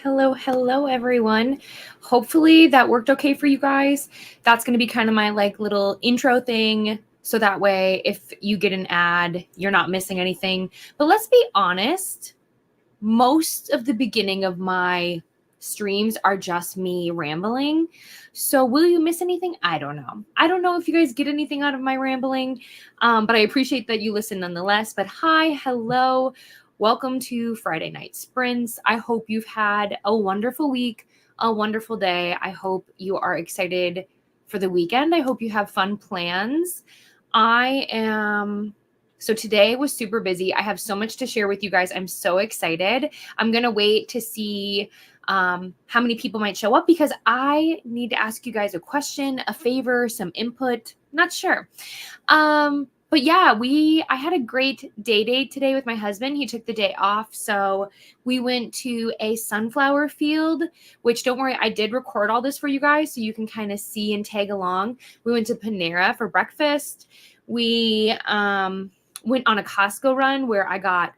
Hello, everyone. Hopefully that worked okay for you guys. That's going to be kind of my little intro thing. So that way, if you get an ad, you're not missing anything. But let's be honest, most of the beginning of my streams are just me rambling. So will you miss anything? I don't know. I don't know if you guys get anything out of my rambling, but I appreciate that you listen nonetheless. But hello. Welcome to Friday Night Sprints. I hope you've had a wonderful week, a wonderful day. I hope you are excited for the weekend. I hope you have fun plans. So today was super busy. I have so much to share with you guys. I'm so excited. I'm going to wait to see how many people might show up because I need to ask you guys a question, a favor, some input. Not sure. But yeah, I had a great day date today with my husband. He took the day off. So we went to a sunflower field, which don't worry, I did record all this for you guys so you can kind of see and tag along. We went to Panera for breakfast. We went on a Costco run where I got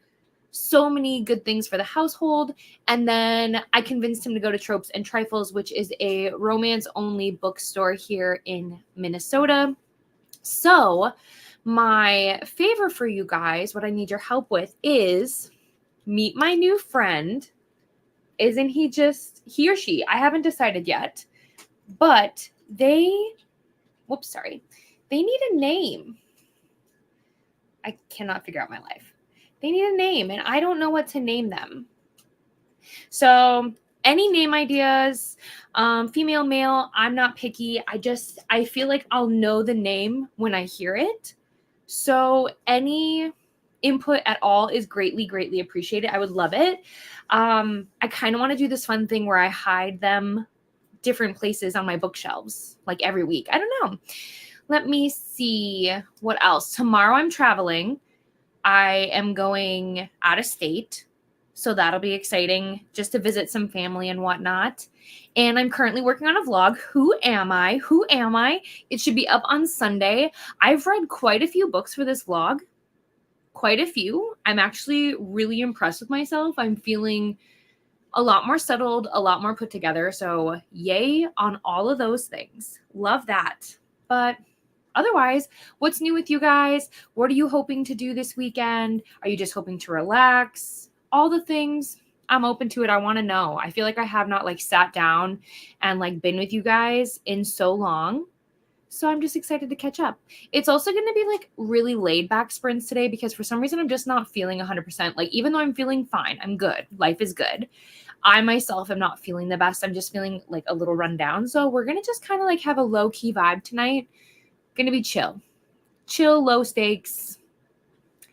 so many good things for the household. And then I convinced him to go to Tropes and Trifles, which is a romance-only bookstore here in Minnesota. So my favor for you guys, what I need your help with is meet my new friend. Isn't he or she? I haven't decided yet. But they need a name. I cannot figure out my life. They need a name, and I don't know what to name them. So any name ideas, female, male, I'm not picky. I feel like I'll know the name when I hear it. So any input at all is greatly, greatly appreciated. I would love it. I kind of want to do this fun thing where I hide them different places on my bookshelves, like every week. I don't know. Let me see what else. Tomorrow I'm traveling. I am going out of state. So that'll be exciting just to visit some family and whatnot. And I'm currently working on a vlog. Who am I? It should be up on Sunday. I've read quite a few books for this vlog. Quite a few. I'm actually really impressed with myself. I'm feeling a lot more settled, a lot more put together. So yay on all of those things. Love that. But otherwise, what's new with you guys? What are you hoping to do this weekend? Are you just hoping to relax? All the things. I'm open to it. I want to know. I feel like I have not sat down and been with you guys in so long. So I'm just excited to catch up. It's also going to be really laid back sprints today because for some reason I'm just not feeling 100%. Even though I'm feeling fine, I'm good. Life is good. I myself am not feeling the best. I'm just feeling a little run down. So we're going to just kind of have a low key vibe tonight. Going to be chill, low stakes.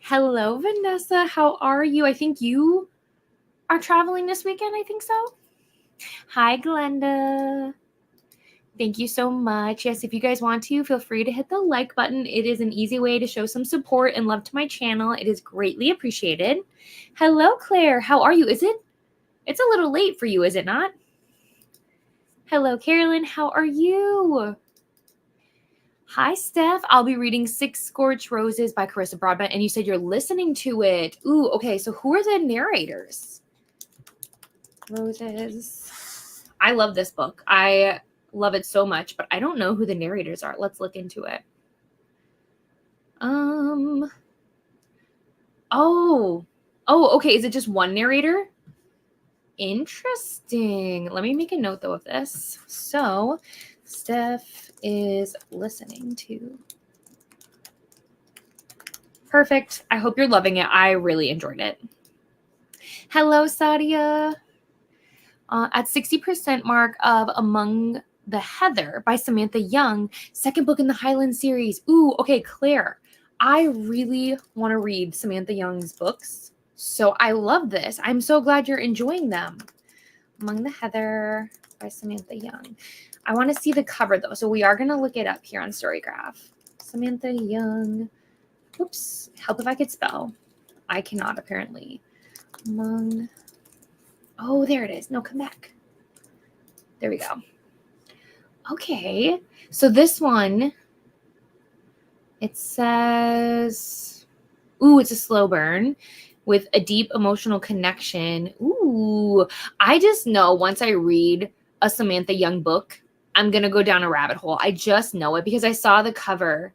Hello, Vanessa. How are you? I think you are traveling this weekend. I think so. Hi, Glenda. Thank you so much. Yes, if you guys want to, feel free to hit the like button. It is an easy way to show some support and love to my channel. It is greatly appreciated. Hello, Claire. How are you? It's a little late for you, is it not? Hello, Carolyn. How are you? Hi, Steph. I'll be reading Six Scorched Roses by Carissa Broadbent, and you said you're listening to it. Ooh, okay. So who are the narrators? Roses. I love this book. I love it so much, but I don't know who the narrators are. Let's look into it. Okay. Is it just one narrator? Interesting. Let me make a note, though, of this. So, Steph is listening to. Perfect. I hope you're loving it. I really enjoyed it. Hello, Sadia. At 60% mark of Among the Heather by Samantha Young, second book in the Highland series. Ooh, okay, Claire. I really want to read Samantha Young's books. So I love this. I'm so glad you're enjoying them. Among the Heather by Samantha Young. I want to see the cover, though. So we are going to look it up here on Storygraph. Samantha Young. Oops. Help if I could spell. I cannot, apparently. Oh, there it is. No, come back. There we go. Okay. So this one, it says, ooh, it's a slow burn. with a deep emotional connection. Ooh, I just know once I read a Samantha Young book, I'm going to go down a rabbit hole. I just know it because I saw the cover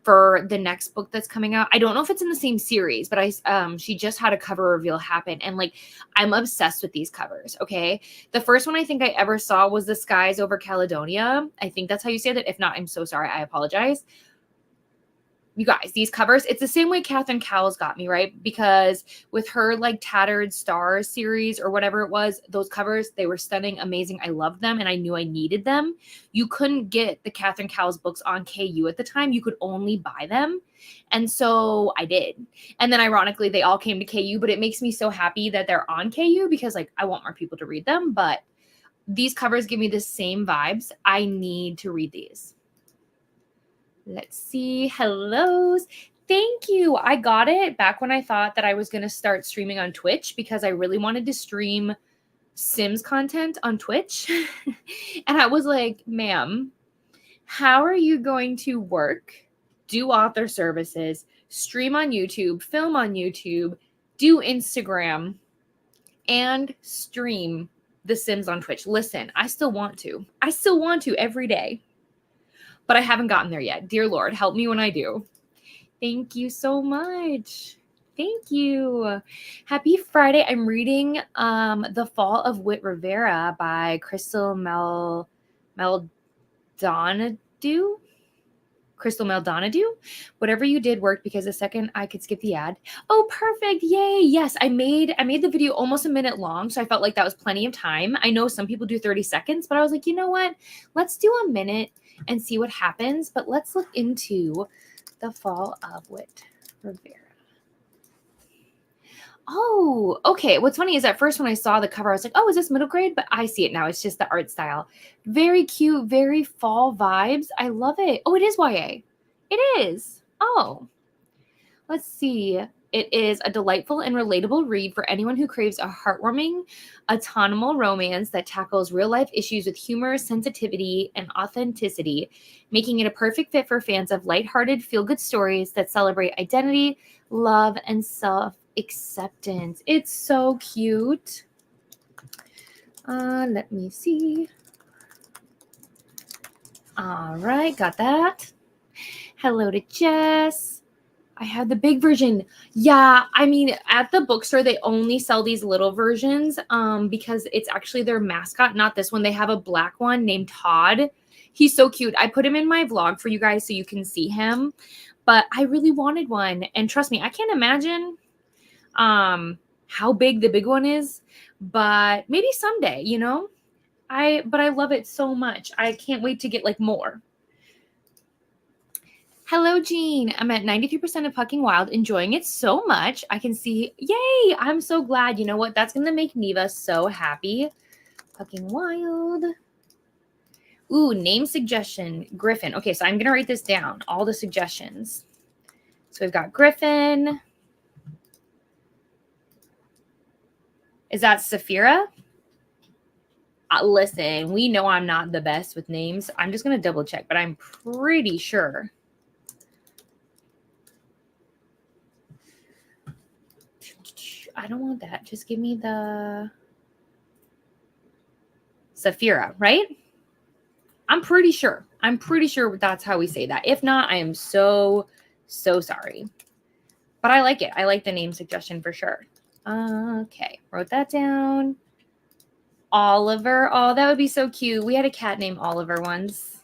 for the next book that's coming out. I don't know if it's in the same series, but she just had a cover reveal happen, and like I'm obsessed with these covers. Okay, the first one I think I ever saw was The Skies Over Caledonia. I think that's how you say that. If not, I'm so sorry. I apologize. You guys, these covers, it's the same way Catherine Cowles got me, right? Because with her like Tattered Stars series or whatever it was, those covers, they were stunning, amazing. I loved them and I knew I needed them. You couldn't get the Catherine Cowles books on KU at the time. You could only buy them. And so I did. And then ironically, they all came to KU, but it makes me so happy that they're on KU because like I want more people to read them. But these covers give me the same vibes. I need to read these. Let's see. Hellos. Thank you. I got it back when I thought that I was going to start streaming on Twitch because I really wanted to stream Sims content on Twitch. And I was like, ma'am, how are you going to work, do author services, stream on YouTube, film on YouTube, do Instagram, and stream The Sims on Twitch? Listen, I still want to. I still want to every day. But I haven't gotten there yet. Dear Lord, help me when I do. Thank you so much. Thank you. Happy Friday. I'm reading The Fall of Whit Rivera by Crystal Maldonado. Crystal Maldonado. Whatever you did worked because the second I could skip the ad. Oh, perfect. Yay. Yes, I made the video almost a minute long, so I felt like that was plenty of time. I know some people do 30 seconds, but I was like, you know what? Let's do a minute and see what happens. But let's look into The Fall of Whit Rivera. Oh, okay. What's funny is at first when I saw the cover, I was like, oh, is this middle grade? But I see it now. It's just the art style. Very cute, very fall vibes. I love it. Oh, it is YA. It is. Oh, let's see. It is a delightful and relatable read for anyone who craves a heartwarming, autonomous romance that tackles real-life issues with humor, sensitivity, and authenticity, making it a perfect fit for fans of lighthearted, feel-good stories that celebrate identity, love, and self-acceptance. It's so cute. Let me see. All right, got that. Hello to Jess. I have the big version. Yeah, I mean, at the bookstore, they only sell these little versions because it's actually their mascot, not this one. They have a black one named Todd. He's so cute. I put him in my vlog for you guys so you can see him. But I really wanted one. And trust me, I can't imagine how big the big one is. But maybe someday, you know? But I love it so much. I can't wait to get like more. Hello, Jean. I'm at 93% of Pucking Wild, enjoying it so much. I can see, yay, I'm so glad. You know what? That's going to make Neva so happy. Pucking Wild. Ooh, name suggestion, Griffin. Okay, so I'm going to write this down, all the suggestions. So we've got Griffin. Is that Saphira? Listen, we know I'm not the best with names. I'm just going to double check, but I'm pretty sure. I don't want that. Just give me the Saphira, right? I'm pretty sure. I'm pretty sure that's how we say that. If not, I am so sorry. But I like it. I like the name suggestion for sure. Okay, wrote that down. Oliver. Oh, that would be so cute. We had a cat named Oliver once.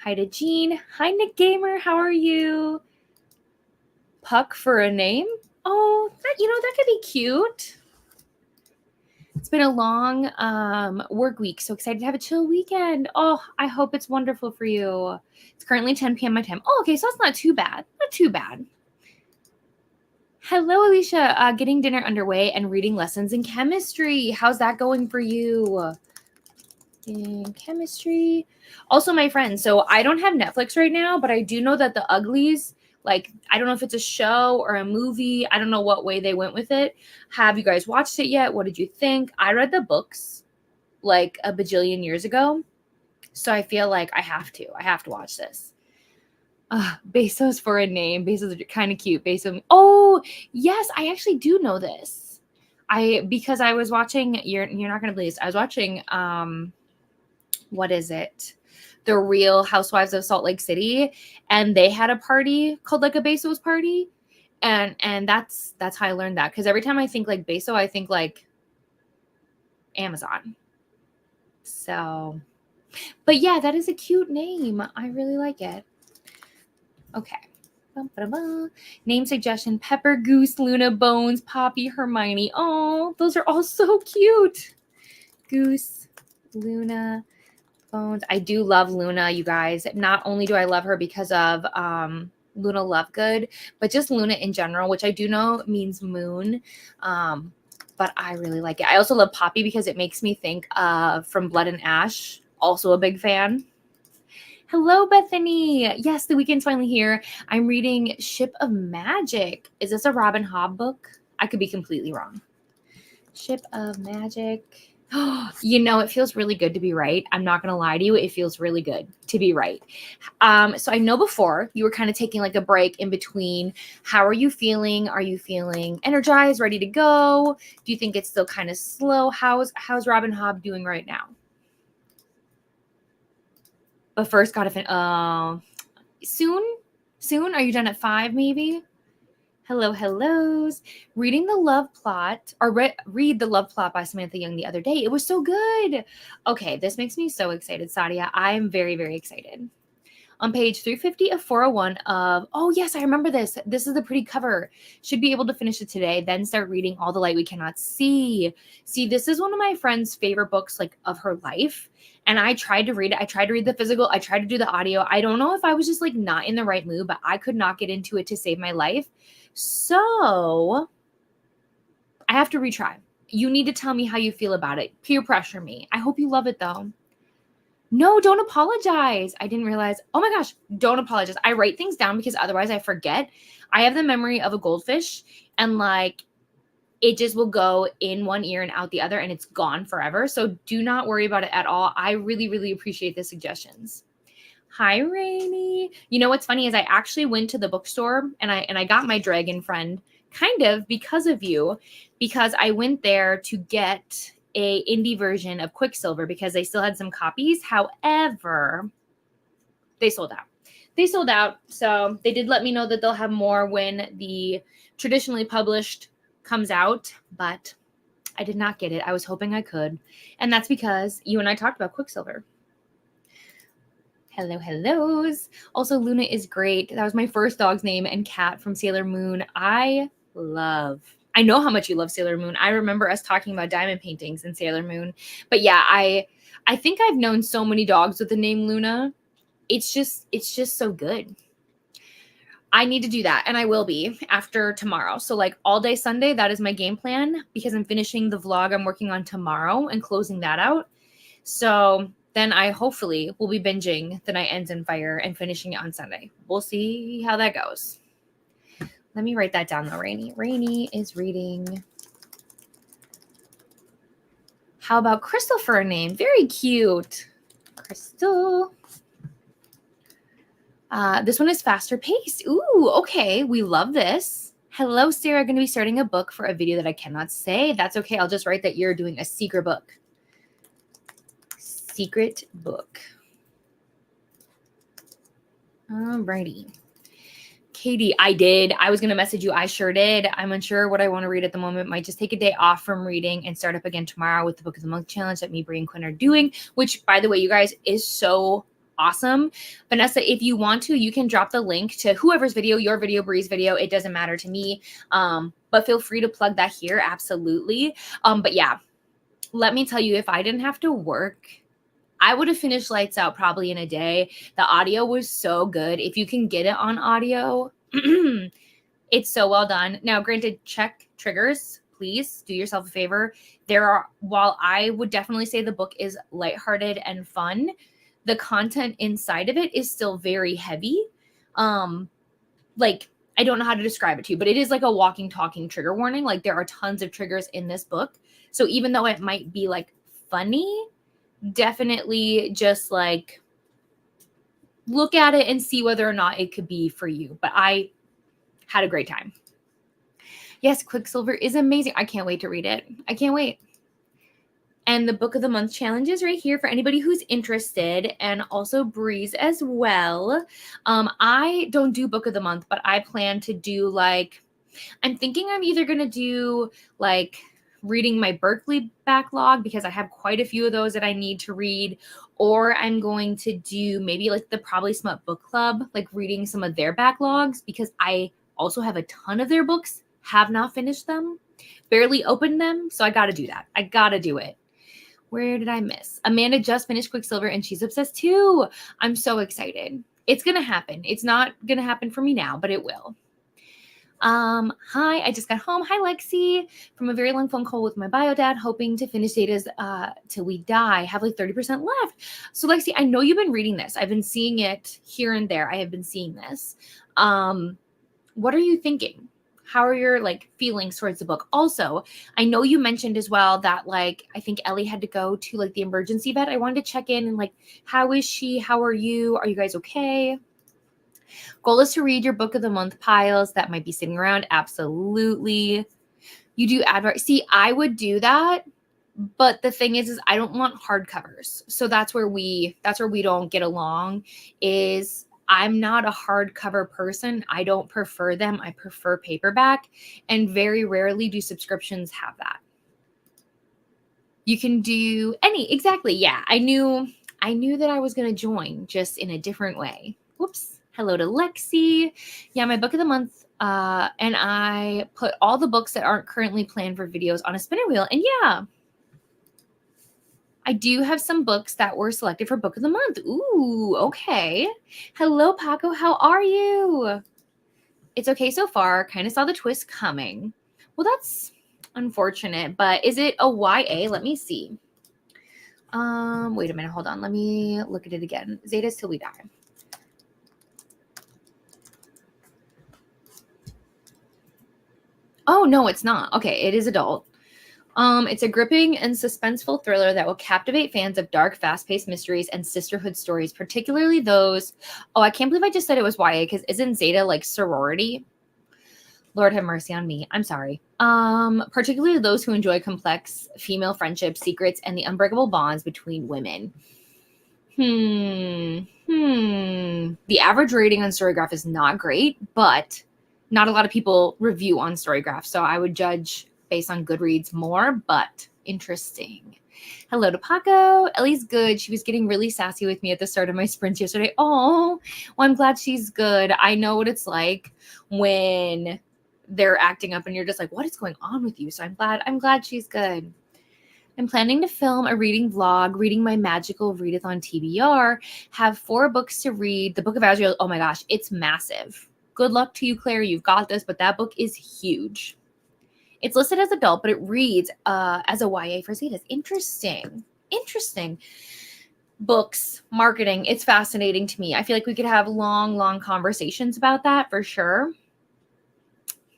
Hi to Jean. Hi, Nick Gamer. How are you? Puck for a name? Oh, that could be cute. It's been a long work week. So excited to have a chill weekend. Oh, I hope it's wonderful for you. It's currently 10 p.m. my time. Oh, okay. So that's not too bad. Not too bad. Hello, Alicia. Getting dinner underway and reading lessons in chemistry. How's that going for you? In chemistry. Also, my friends. So I don't have Netflix right now, but I do know that The Uglies, like, I don't know if it's a show or a movie. I don't know what way they went with it. Have you guys watched it yet? What did you think? I read the books like a bajillion years ago. So I feel like I have to watch this. Bezos for a name. Bezos are kind of cute. Bezos. Oh, yes, I actually do know this. Because I was watching, you're not going to believe this. I was watching, what is it? The Real Housewives of Salt Lake City, and they had a party called like a Bezos party. And that's how I learned that. Because every time I think like Bezos, I think like Amazon. So, but yeah, that is a cute name. I really like it. Okay. Name suggestion: Pepper, Goose, Luna, Bones, Poppy, Hermione. Oh, those are all so cute. Goose, Luna, Bones. I do love Luna, you guys. Not only do I love her because of Luna Lovegood, but just Luna in general, which I do know means moon. But I really like it. I also love Poppy because it makes me think of From Blood and Ash. Also a big fan. Hello, Bethany. Yes, the weekend's finally here. I'm reading Ship of Magic. Is this a Robin Hobb book? I could be completely wrong. Ship of Magic. You know, it feels really good to be right. I'm not going to lie to you. It feels really good to be right. So I know before you were kind of taking like a break in between. How are you feeling? Are you feeling energized, ready to go? Do you think it's still kind of slow? How's Robin Hobb doing right now? But first, gotta soon. Are you done at 5? Maybe. Hellos. Reading the love plot, or read the love plot by Samantha Young the other day. It was so good. Okay, this makes me so excited, Sadia. I am very, very excited. On page 350 of 401 of, oh yes, I remember this. This is the pretty cover. Should be able to finish it today, then start reading All the Light We Cannot See. See, this is one of my friend's favorite books like of her life. And I tried to read it. I tried to read the physical. I tried to do the audio. I don't know if I was just like not in the right mood, but I could not get into it to save my life. So I have to retry. You need to tell me how you feel about it. Peer pressure me. I hope you love it though. No, don't apologize. I didn't realize. Oh my gosh, don't apologize. I write things down because otherwise I forget. I have the memory of a goldfish, and like it just will go in one ear and out the other and it's gone forever. So do not worry about it at all. I really, really appreciate the suggestions. Hi, Rainy. You know what's funny is I actually went to the bookstore and I got my dragon friend kind of because of you, because I went there to get a indie version of Quicksilver because they still had some copies. However, they sold out. So they did let me know that they'll have more when the traditionally published comes out, but I did not get it. I was hoping I could. And that's because you and I talked about Quicksilver. Hellos. Also, Luna is great. That was my first dog's name and cat from Sailor Moon. I know how much you love Sailor Moon. I remember us talking about diamond paintings in Sailor Moon. But yeah, I think I've known so many dogs with the name Luna. It's just so good. I need to do that, and I will be after tomorrow. So like all day Sunday, that is my game plan because I'm finishing the vlog I'm working on tomorrow and closing that out. So then I hopefully will be binging The Night Ends in Fire and finishing it on Sunday. We'll see how that goes. Let me write that down though, Rainy. Rainy is reading. How about Crystal for a name? Very cute. Crystal. This one is faster paced. Ooh, okay. We love this. Hello, Sarah. Going to be starting a book for a video that I cannot say. That's okay. I'll just write that you're doing a secret book. Secret book. Alrighty. Katie, I did. I was going to message you. I sure did. I'm unsure what I want to read at the moment. Might just take a day off from reading and start up again tomorrow with the Book of the Month challenge that me, Brie, and Quinn are doing, which, by the way, you guys, is so awesome. Vanessa, if you want to, you can drop the link to whoever's video, your video, Brie's video. It doesn't matter to me. But feel free to plug that here. Absolutely. But yeah, let me tell you, if I didn't have to work, I would have finished Lights Out probably in a day. The audio was so good. If you can get it on audio, it's so well done. Now, granted, check triggers. Please do yourself a favor. While I would definitely say the book is lighthearted and fun, the content inside of it is still very heavy. Like, I don't know how to describe it to you, but it is like a walking, talking trigger warning. Like, there are tons of triggers in this book. So even though it might be like funny, definitely just like look at it and see whether or not it could be for you. But I had a great time. Yes, Quicksilver is amazing. I can't wait to read it. I can't wait. And the book of the month challenge is right here for anybody who's interested, and also Breeze as well. I don't do book of the month, but I plan to do like, I'm thinking I'm either going to do like reading my Berkeley backlog because I have quite a few of those that I need to read, or I'm going to do maybe like the Probably Smut Book Club, like reading some of their backlogs because I also have a ton of their books, have not finished them, barely opened them. So I got to do that. I got to do it. Where did I miss? Amanda just finished Quicksilver and she's obsessed too. I'm so excited. It's going to happen. It's not going to happen for me now, but it will. Hi, I just got home. Hi, Lexi, from a very long phone call with my bio dad, hoping to finish Data's Till We Die. Have like 30% left. So Lexi, I know you've been reading this. I've been seeing it here and there. I have been seeing this. What are you thinking? How are your like feelings towards the book? Also, I know you mentioned as well that like, I think Ellie had to go to like the emergency vet. I wanted to check in and like, how is she? How are you? Are you guys okay? Goal is to read your book of the month piles that might be sitting around. Absolutely. You do advert. See, I would do that. But the thing is I don't want hardcovers. So that's where we don't get along is I'm not a hardcover person. I don't prefer them. I prefer paperback, and very rarely do subscriptions have that. You can do any, exactly. Yeah. I knew that I was going to join just in a different way. Whoops. Hello to Lexi. Yeah, my book of the month. And I put all the books that aren't currently planned for videos on a spinner wheel. And yeah, I do have some books that were selected for book of the month. Ooh, okay. Hello, Paco. How are you? It's okay so far. Kind of saw the twist coming. Well, that's unfortunate, but is it a YA? Let me see. Wait a minute. Hold on. Let me look at it again. Zeta's Till We Die. Oh, no, it's not. Okay, it is adult. It's a gripping and suspenseful thriller that will captivate fans of dark, fast-paced mysteries and sisterhood stories, particularly those. Oh, I can't believe I just said it was YA because isn't Zeta like sorority? Lord have mercy on me. I'm sorry. Particularly those who enjoy complex female friendships, secrets, and the unbreakable bonds between women. The average rating on Storygraph is not great, but not a lot of people review on Storygraph, so I would judge based on Goodreads more, but interesting. Hello to Paco. Ellie's good. She was getting really sassy with me at the start of my sprints yesterday. Oh, well, I'm glad she's good. I know what it's like when they're acting up and you're just like, what is going on with you? So I'm glad she's good. I'm planning to film a reading vlog, reading my magical readathon TBR, have 4 books to read. The Book of Azrael, oh my gosh, it's massive. Good luck to you, Claire. You've got this, but that book is huge. It's listed as adult, but it reads as a YA for Zetas. Interesting. Books, marketing, it's fascinating to me. I feel like we could have long conversations about that for sure.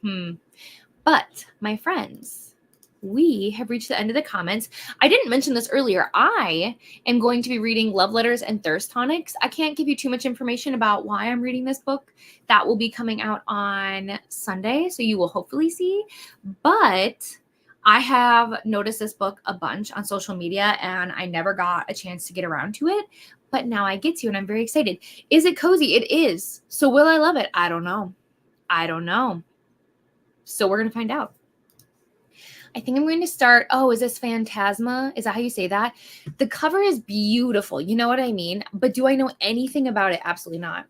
But my friends, we have reached the end of the comments. I didn't mention this earlier. I am going to be reading Love Letters and Thirst Tonics. I can't give you too much information about why I'm reading this book. That will be coming out on Sunday, so you will hopefully see. But I have noticed this book a bunch on social media, and I never got a chance to get around to it. But now I get to, and I'm very excited. Is it cozy? It is. So will I love it? I don't know. So we're going to find out. I think I'm going to start. Oh, is this Phantasma? Is that how you say that? The cover is beautiful. You know what I mean? But do I know anything about it? Absolutely not.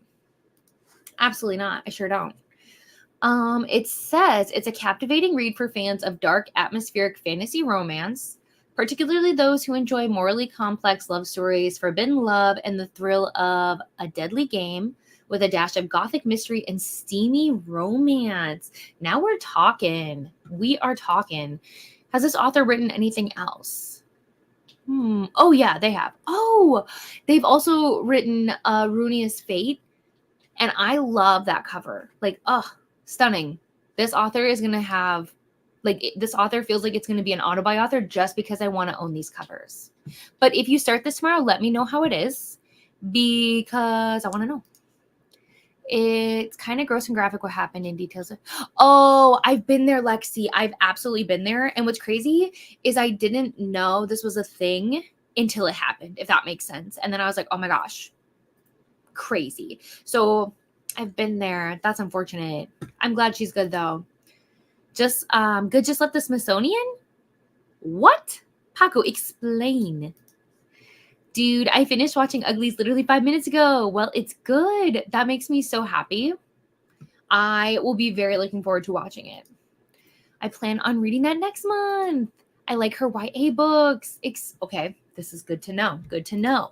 Absolutely not. I sure don't. It says it's a captivating read for fans of dark, atmospheric fantasy romance, particularly those who enjoy morally complex love stories, forbidden love, and the thrill of a deadly game with a dash of gothic mystery and steamy romance. Now we're talking. We are talking. Has this author written anything else? Oh, yeah, they have. Oh, they've also written Runea's Fate. And I love that cover. Like, stunning. This author is going to have, this author feels like it's going to be an auto-buy author just because I want to own these covers. But if you start this tomorrow, let me know how it is. because I want to know. It's kind of gross and graphic what happened in details. Oh, I've been there, Lexi. I've absolutely been there. And what's crazy is I didn't know this was a thing until it happened, if that makes sense. And then I was like, oh my gosh, crazy. So I've been there. That's unfortunate. I'm glad she's good though. Just good. Just left the Smithsonian. What? Paco, explain. Dude, I finished watching Uglies literally 5 minutes ago. Well, it's good. That makes me so happy. I will be very looking forward to watching it. I plan on reading that next month. I like her YA books. Okay, this is good to know. Good to know.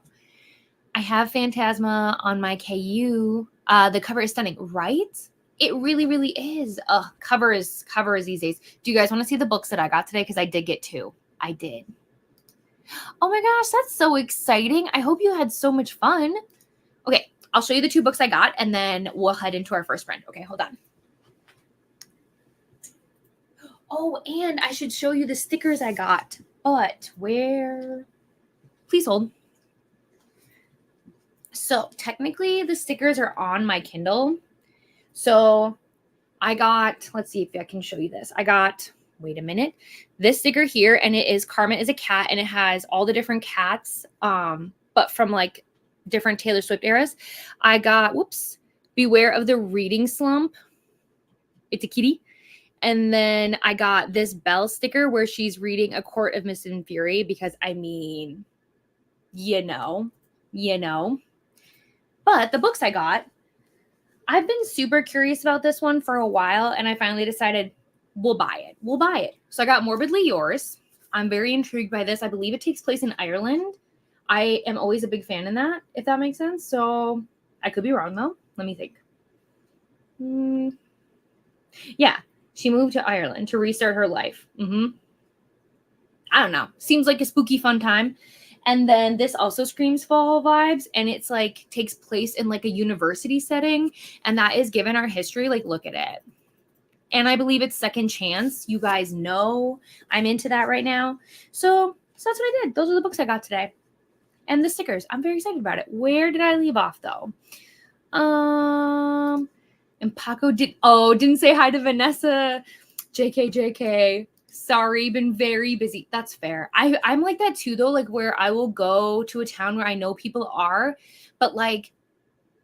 I have Phantasma on my KU. The cover is stunning, right? It really, really is. Covers these days. Do you guys want to see the books that I got today? Because I did get 2. I did. Oh my gosh, that's so exciting. I hope you had so much fun. Okay, I'll show you the 2 books I got, and then we'll head into our first print. Okay, hold on. Oh, and I should show you the stickers I got. But where? Please hold. So technically, the stickers are on my Kindle. So I got, let's see if I can show you this. I got, wait a minute, this sticker here, and it is Carmen is a cat, and it has all the different cats, but from like different Taylor Swift eras. I got, whoops, Beware of the Reading Slump. It's a kitty. And then I got this Belle sticker where she's reading A Court of Mist and Fury because, I mean, you know. But the books I got, I've been super curious about this one for a while, and I finally decided we'll buy it. We'll buy it. So I got Morbidly Yours. I'm very intrigued by this. I believe it takes place in Ireland. I am always a big fan in that, if that makes sense. So I could be wrong, though. Let me think. Yeah, she moved to Ireland to restart her life. I don't know. Seems like a spooky fun time. And then this also screams fall vibes, and it's like takes place in like a university setting, and that is given our history. Like, look at it. And I believe it's Second Chance. You guys know I'm into that right now. So that's what I did. Those are the books I got today. And the stickers. I'm very excited about it. Where did I leave off though? And Paco didn't say hi to Vanessa. JK. Sorry, been very busy. That's fair. I'm like that too though, like where I will go to a town where I know people are, but like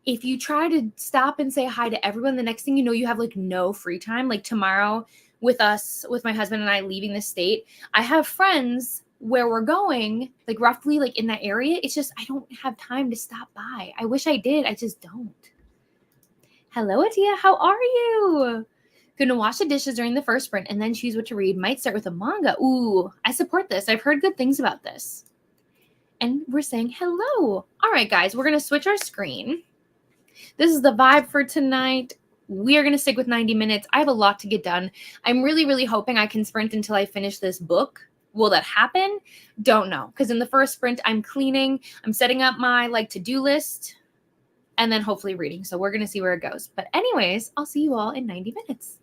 if you try to stop and say hi to everyone, the next thing you know, you have like no free time. Like tomorrow with my husband and I leaving the state, I have friends where we're going, like roughly like in that area. It's just I don't have time to stop by. I wish I did. I just don't. Hello, Atia. How are you? Gonna wash the dishes during the first sprint and then choose what to read. Might start with a manga. Ooh, I support this. I've heard good things about this. And we're saying hello. All right, guys, we're gonna switch our screen. This is the vibe for tonight. We are gonna stick with 90 minutes. I have a lot to get done. I'm really, really hoping I can sprint until I finish this book. Will that happen? Don't know. Because in the first sprint, I'm cleaning. I'm setting up my like to-do list. And then hopefully reading. So we're gonna see where it goes. But anyways, I'll see you all in 90 minutes.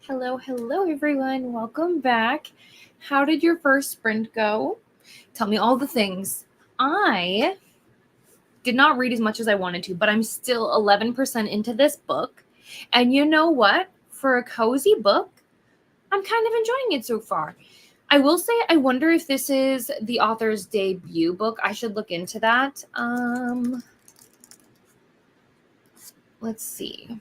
Hello, everyone. Welcome back. How did your first sprint go? Tell me all the things. I did not read as much as I wanted to, but I'm still 11% into this book. And you know what? For a cozy book, I'm kind of enjoying it so far. I will say, I wonder if this is the author's debut book. I should look into that. Let's see.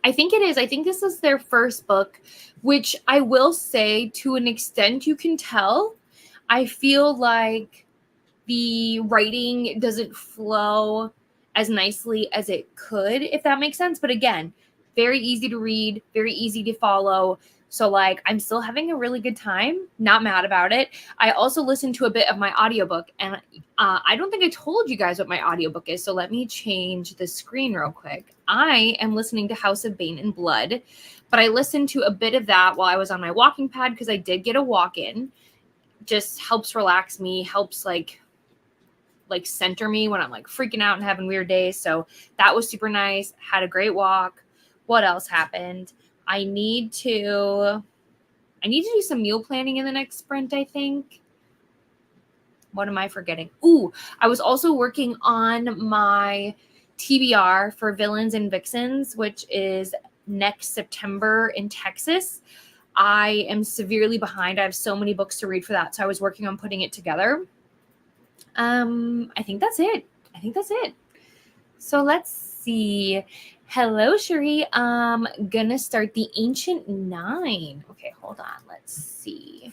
I think it is. I think this is their first book, which I will say to an extent you can tell. I feel like the writing doesn't flow as nicely as it could, if that makes sense. But again, very easy to read, very easy to follow. So like, I'm still having a really good time, not mad about it. I also listened to a bit of my audiobook, and I don't think I told you guys what my audiobook is. So let me change the screen real quick. I am listening to House of Bane and Blood, but I listened to a bit of that while I was on my walking pad because I did get a walk in. Just helps relax me, helps like center me when I'm like freaking out and having weird days. So that was super nice. Had a great walk. What else happened? I need to do some meal planning in the next sprint, I think. What am I forgetting? Ooh, I was also working on my TBR for Villains and Vixens, which is next September in Texas. I am severely behind. I have so many books to read for that. So I was working on putting it together. I think that's it. So let's see. Hello, Cherie. Gonna start the Ancient 9. Okay, hold on. Let's see.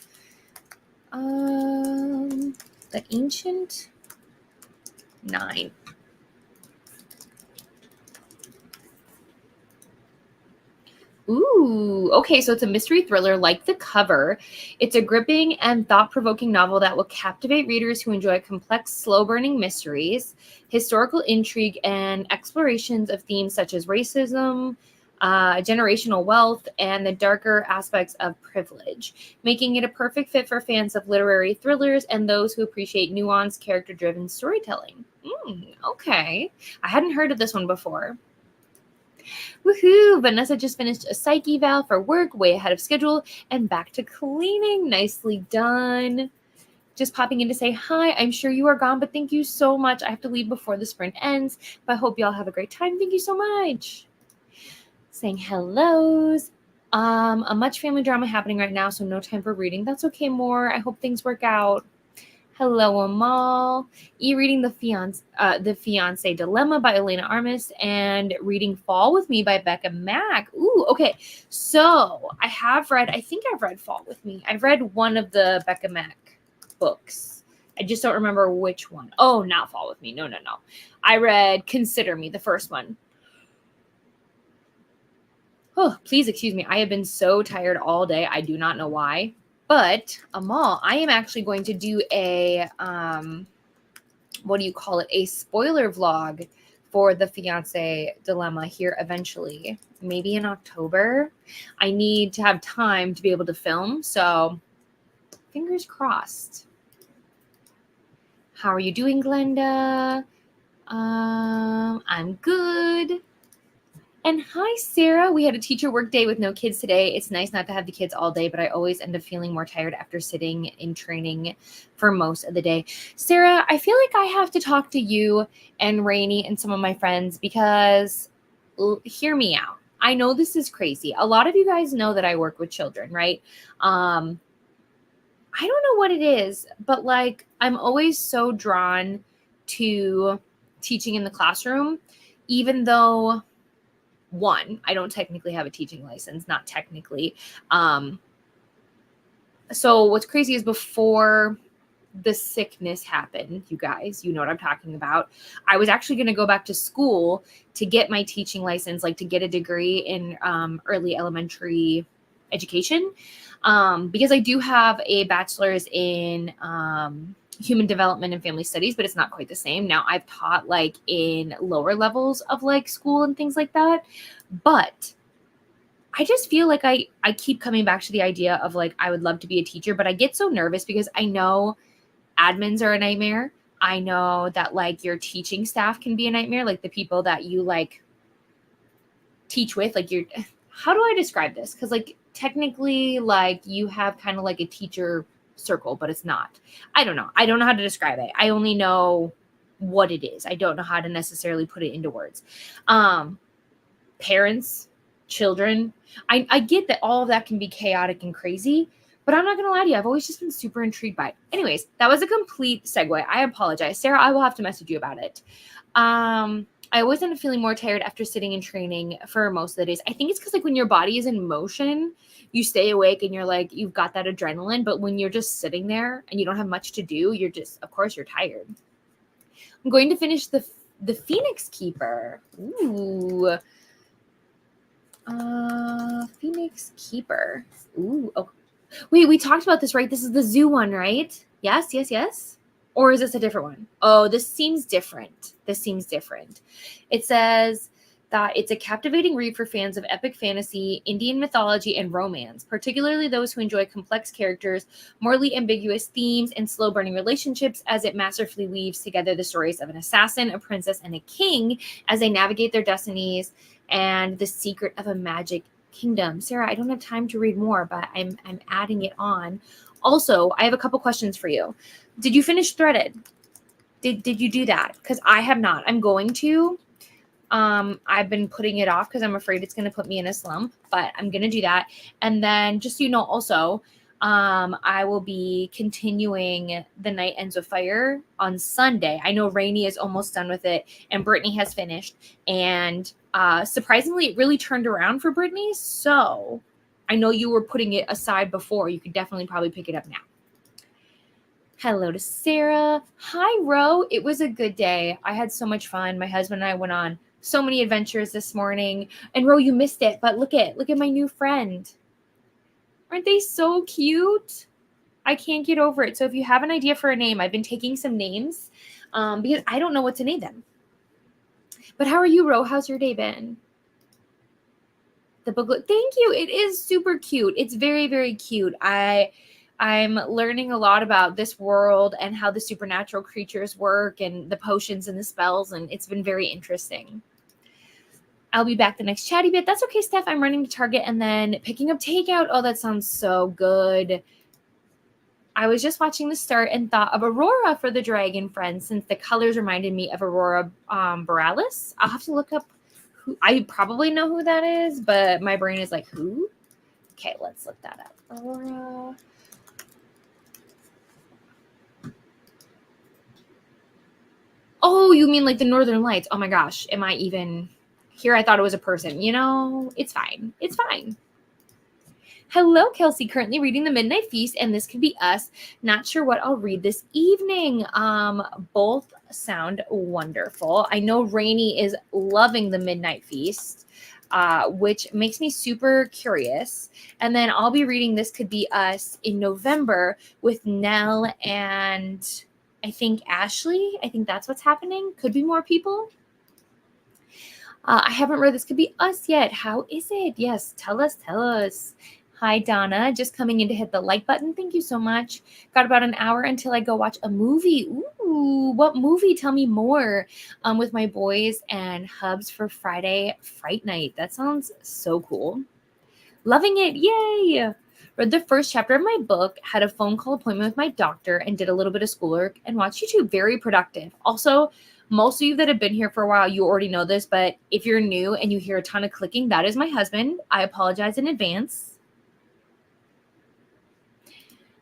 The Ancient 9. Ooh, okay, so it's a mystery thriller like the cover. It's a gripping and thought-provoking novel that will captivate readers who enjoy complex, slow-burning mysteries, historical intrigue, and explorations of themes such as racism, generational wealth, and the darker aspects of privilege, making it a perfect fit for fans of literary thrillers and those who appreciate nuanced, character-driven storytelling. Okay. I hadn't heard of this one before. Woohoo! Vanessa just finished a psych eval for work, way ahead of schedule, and back to cleaning. Nicely done. Just popping in to say hi. I'm sure you are gone, but thank you so much. I have to leave before the sprint ends, but I hope y'all have a great time. Thank you so much. Saying hellos. A much family drama happening right now, so no time for reading. That's okay, More. I hope things work out. Hello, Amal. E-reading The Fiance Dilemma by Elena Armis, and reading Fall with Me by Becca Mack. Ooh, okay. So I think I've read Fall with Me. I've read one of the Becca Mack books. I just don't remember which one. Oh, not Fall with Me. No. I read Consider Me, the first one. Oh, please excuse me. I have been so tired all day. I do not know why. But Amal, I am actually going to do a, a spoiler vlog for The Fiance Dilemma here eventually, maybe in October. I need to have time to be able to film, so fingers crossed. How are you doing, Glenda? I'm good. And hi, Sarah. We had a teacher work day with no kids today. It's nice not to have the kids all day, but I always end up feeling more tired after sitting in training for most of the day. Sarah, I feel like I have to talk to you and Rainey and some of my friends because hear me out. I know this is crazy. A lot of you guys know that I work with children, right? I don't know what it is, but like I'm always so drawn to teaching in the classroom, even though one, I don't technically have a teaching license, not technically. So what's crazy is before the sickness happened, you guys, you know what I'm talking about. I was actually going to go back to school to get my teaching license, like to get a degree in early elementary education, because I do have a bachelor's in human development and family studies, but it's not quite the same. Now I've taught like in lower levels of like school and things like that, but I just feel like I keep coming back to the idea of like, I would love to be a teacher, but I get so nervous because I know admins are a nightmare. I know that like your teaching staff can be a nightmare. Like the people that you like teach with, like how do I describe this? Because like technically like you have kind of like a teacher circle, but it's not. I don't know. I don't know how to describe it. I only know what it is. I don't know how to necessarily put it into words. Parents, children. I get that all of that can be chaotic and crazy, but I'm not going to lie to you. I've always just been super intrigued by it. Anyways, that was a complete segue. I apologize. Sarah, I will have to message you about it. I always end up feeling more tired after sitting in training for most of the days. I think it's because like when your body is in motion, you stay awake and you're like, you've got that adrenaline. But when you're just sitting there and you don't have much to do, you're just, of course, you're tired. I'm going to finish the Phoenix Keeper. Ooh. Phoenix Keeper. Ooh. Oh. Wait, we talked about this, right? This is the zoo one, right? Yes, yes, yes. Or is this a different one? Oh, this seems different. It says that it's a captivating read for fans of epic fantasy, Indian mythology, and romance, particularly those who enjoy complex characters, morally ambiguous themes, and slow-burning relationships, as it masterfully weaves together the stories of an assassin, a princess, and a king as they navigate their destinies and the secret of a magic kingdom. Sarah, I don't have time to read more, but I'm adding it on. Also, I have a couple questions for you. Did you finish Threaded? Did you do that? Because I have not. I'm going to. I've been putting it off because I'm afraid it's going to put me in a slump, but I'm going to do that. And then just so you know, also, I will be continuing The Night Ends with Fire on Sunday. I know Rainey is almost done with it and Brittany has finished. And surprisingly, it really turned around for Brittany. So I know you were putting it aside before. You could definitely probably pick it up now. Hello to Sarah. Hi, Ro. It was a good day. I had so much fun. My husband and I went on so many adventures this morning. And Ro, you missed it, but look at my new friend. Aren't they so cute? I can't get over it. So if you have an idea for a name, I've been taking some names because I don't know what to name them. But how are you, Ro? How's your day been? The booklet. Thank you. It is super cute. It's very, very cute. I'm learning a lot about this world and how the supernatural creatures work and the potions and the spells, and it's been very interesting. I'll be back the next chatty bit. That's okay, Steph. I'm running to Target and then picking up takeout. Oh, that sounds so good. I was just watching the start and thought of Aurora for the Dragon Friends since the colors reminded me of Aurora Borealis. I'll have to look up who. I probably know who that is, but my brain is like, who? Okay, let's look that up. Aurora. Oh, you mean like the Northern Lights? Oh my gosh. Am I even here? I thought it was a person. You know, it's fine. It's fine. Hello, Kelsey. Currently reading The Midnight Feast, and this could be us. Not sure what I'll read this evening. Both sound wonderful. I know Rainey is loving The Midnight Feast, which makes me super curious. And then I'll be reading This Could Be Us in November with Nell and I think Ashley. I think that's what's happening. Could be more people. I haven't read This Could Be Us yet. How is it? Yes, tell us. Hi, Donna. Just coming in to hit the like button. Thank you so much. Got about an hour until I go watch a movie. Ooh, what movie? Tell me more. With my boys and hubs for Friday Fright Night. That sounds so cool. Loving it. Yay. Read the first chapter of my book, had a phone call appointment with my doctor, and did a little bit of schoolwork and watched YouTube. Very productive. Also, most of you that have been here for a while, you already know this, but if you're new and you hear a ton of clicking, that is my husband. I apologize in advance.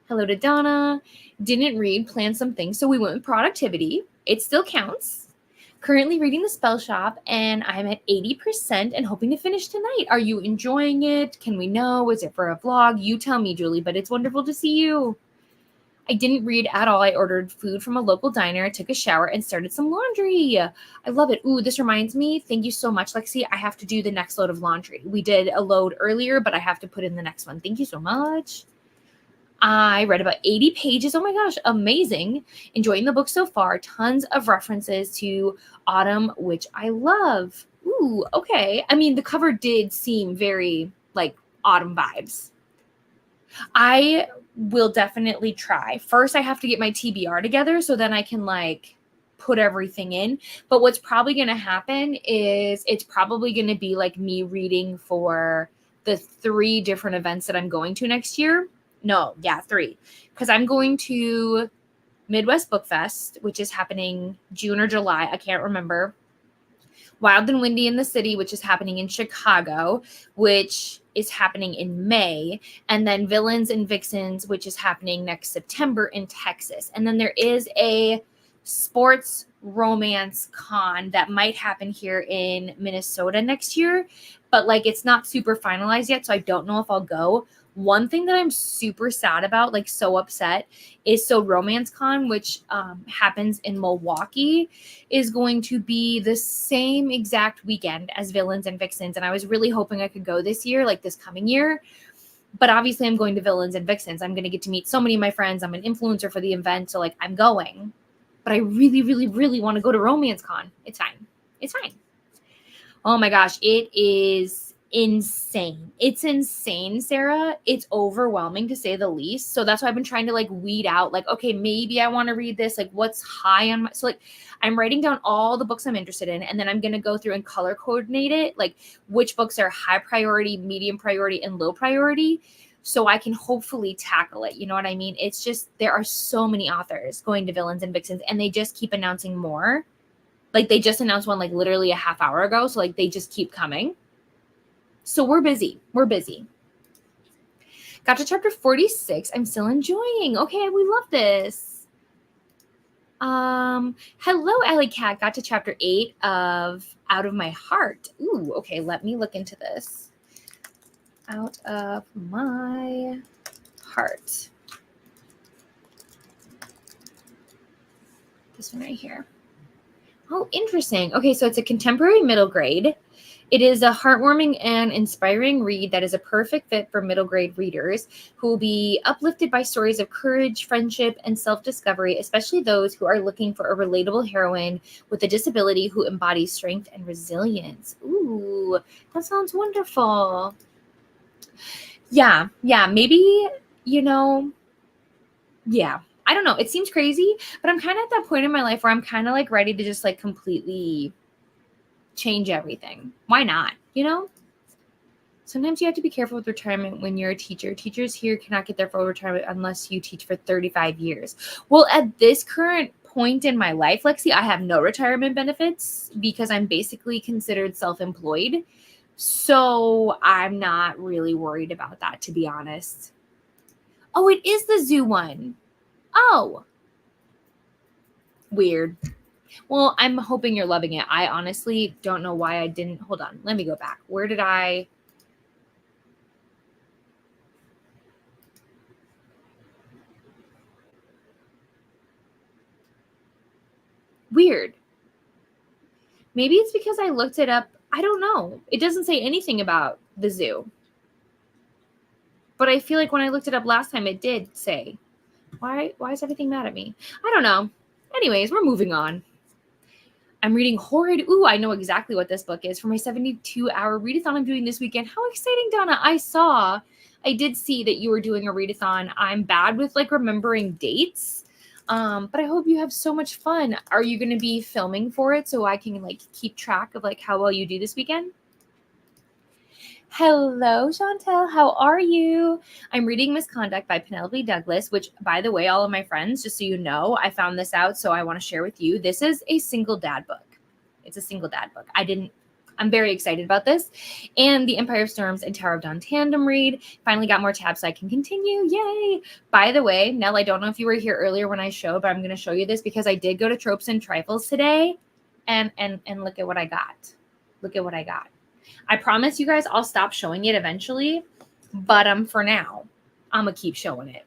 Hello to Donna. Didn't read, planned some things, so we went with productivity. It still counts. Currently reading The Spell Shop, and I'm at 80% and hoping to finish tonight. Are you enjoying it? Can we know? Is it for a vlog? You tell me, Julie, but it's wonderful to see you. I didn't read at all. I ordered food from a local diner, took a shower, and started some laundry. I love it. Ooh, this reminds me. Thank you so much, Lexi. I have to do the next load of laundry. We did a load earlier, but I have to put in the next one. Thank you so much. I read about 80 pages. Oh my gosh, amazing. Enjoying the book so far. Tons of references to autumn, which I love. Ooh, okay. I mean, the cover did seem very like autumn vibes. I will definitely try. First, I have to get my TBR together so then I can like put everything in. But what's probably going to happen is it's probably going to be like me reading for the 3 different events that I'm going to next year. No, yeah, 3. Because I'm going to Midwest Book Fest, which is happening June or July. I can't remember. Wild and Windy in the City, which is happening in Chicago, which is happening in May. And then Villains and Vixens, which is happening next September in Texas. And then there is a sports romance con that might happen here in Minnesota next year. But like, it's not super finalized yet, so I don't know if I'll go. One thing that I'm super sad about, like so upset, is so Romance Con, which happens in Milwaukee, is going to be the same exact weekend as Villains and Vixens. And I was really hoping I could go this year, like this coming year. But obviously I'm going to Villains and Vixens. I'm going to get to meet so many of my friends. I'm an influencer for the event. So like I'm going. But I really, really, really want to go to Romance Con. It's fine. It's fine. Oh my gosh. It is insane. It's insane, Sarah. It's overwhelming to say the least. So that's why I've been trying to like weed out, like, okay, maybe I want to read this. Like what's high on my, so like I'm writing down all the books I'm interested in. And then I'm going to go through and color coordinate it. Like which books are high priority, medium priority, and low priority. So I can hopefully tackle it. You know what I mean? It's just, there are so many authors going to Villains and Vixens and they just keep announcing more. Like they just announced one like literally a half hour ago. So like they just keep coming. So we're busy. We're busy. Got to chapter 46. I'm still enjoying. Okay, we love this. Hello, Ellie Cat. Got to chapter 8 of Out of My Heart. Ooh, okay, let me look into this. Out of My Heart. This one right here. Oh, interesting. Okay, so it's a contemporary middle grade. It is a heartwarming and inspiring read that is a perfect fit for middle grade readers who will be uplifted by stories of courage, friendship, and self-discovery, especially those who are looking for a relatable heroine with a disability who embodies strength and resilience. Ooh, that sounds wonderful. Yeah, maybe, yeah. I don't know. It seems crazy, but I'm kind of at that point in my life where I'm kind of like ready to just like completely change everything. Why not? Sometimes you have to be careful with retirement when you're a teacher. Teachers here cannot get their full retirement unless you teach for 35 years. Well, at this current point in my life, Lexi, I have no retirement benefits because I'm basically considered self-employed. So I'm not really worried about that, to be honest. Oh, it is the zoo one. Oh, weird. Well, I'm hoping you're loving it. I honestly don't know why I didn't. Hold on. Let me go back. Where did I? Weird. Maybe it's because I looked it up. I don't know. It doesn't say anything about the zoo. But I feel like when I looked it up last time, it did say. Why is everything mad at me? I don't know. Anyways, we're moving on. I'm reading Horrid. Ooh, I know exactly what this book is for my 72-hour readathon I'm doing this weekend. How exciting, Donna. I did see that you were doing a readathon. I'm bad with like remembering dates. But I hope you have so much fun. Are you going to be filming for it so I can like keep track of like how well you do this weekend? Hello, Chantel. How are you? I'm reading Misconduct by Penelope Douglas, which, by the way, all of my friends, just so you know, I found this out, so I want to share with you. This is a single dad book. It's a single dad book. I'm very excited about this. And the Empire of Storms and Tower of Dawn tandem read. Finally got more tabs so I can continue. Yay. By the way, Nell, I don't know if you were here earlier when I showed, but I'm going to show you this because I did go to Tropes and Trifles today. And look at what I got. Look at what I got. I promise you guys I'll stop showing it eventually, but for now, I'm going to keep showing it.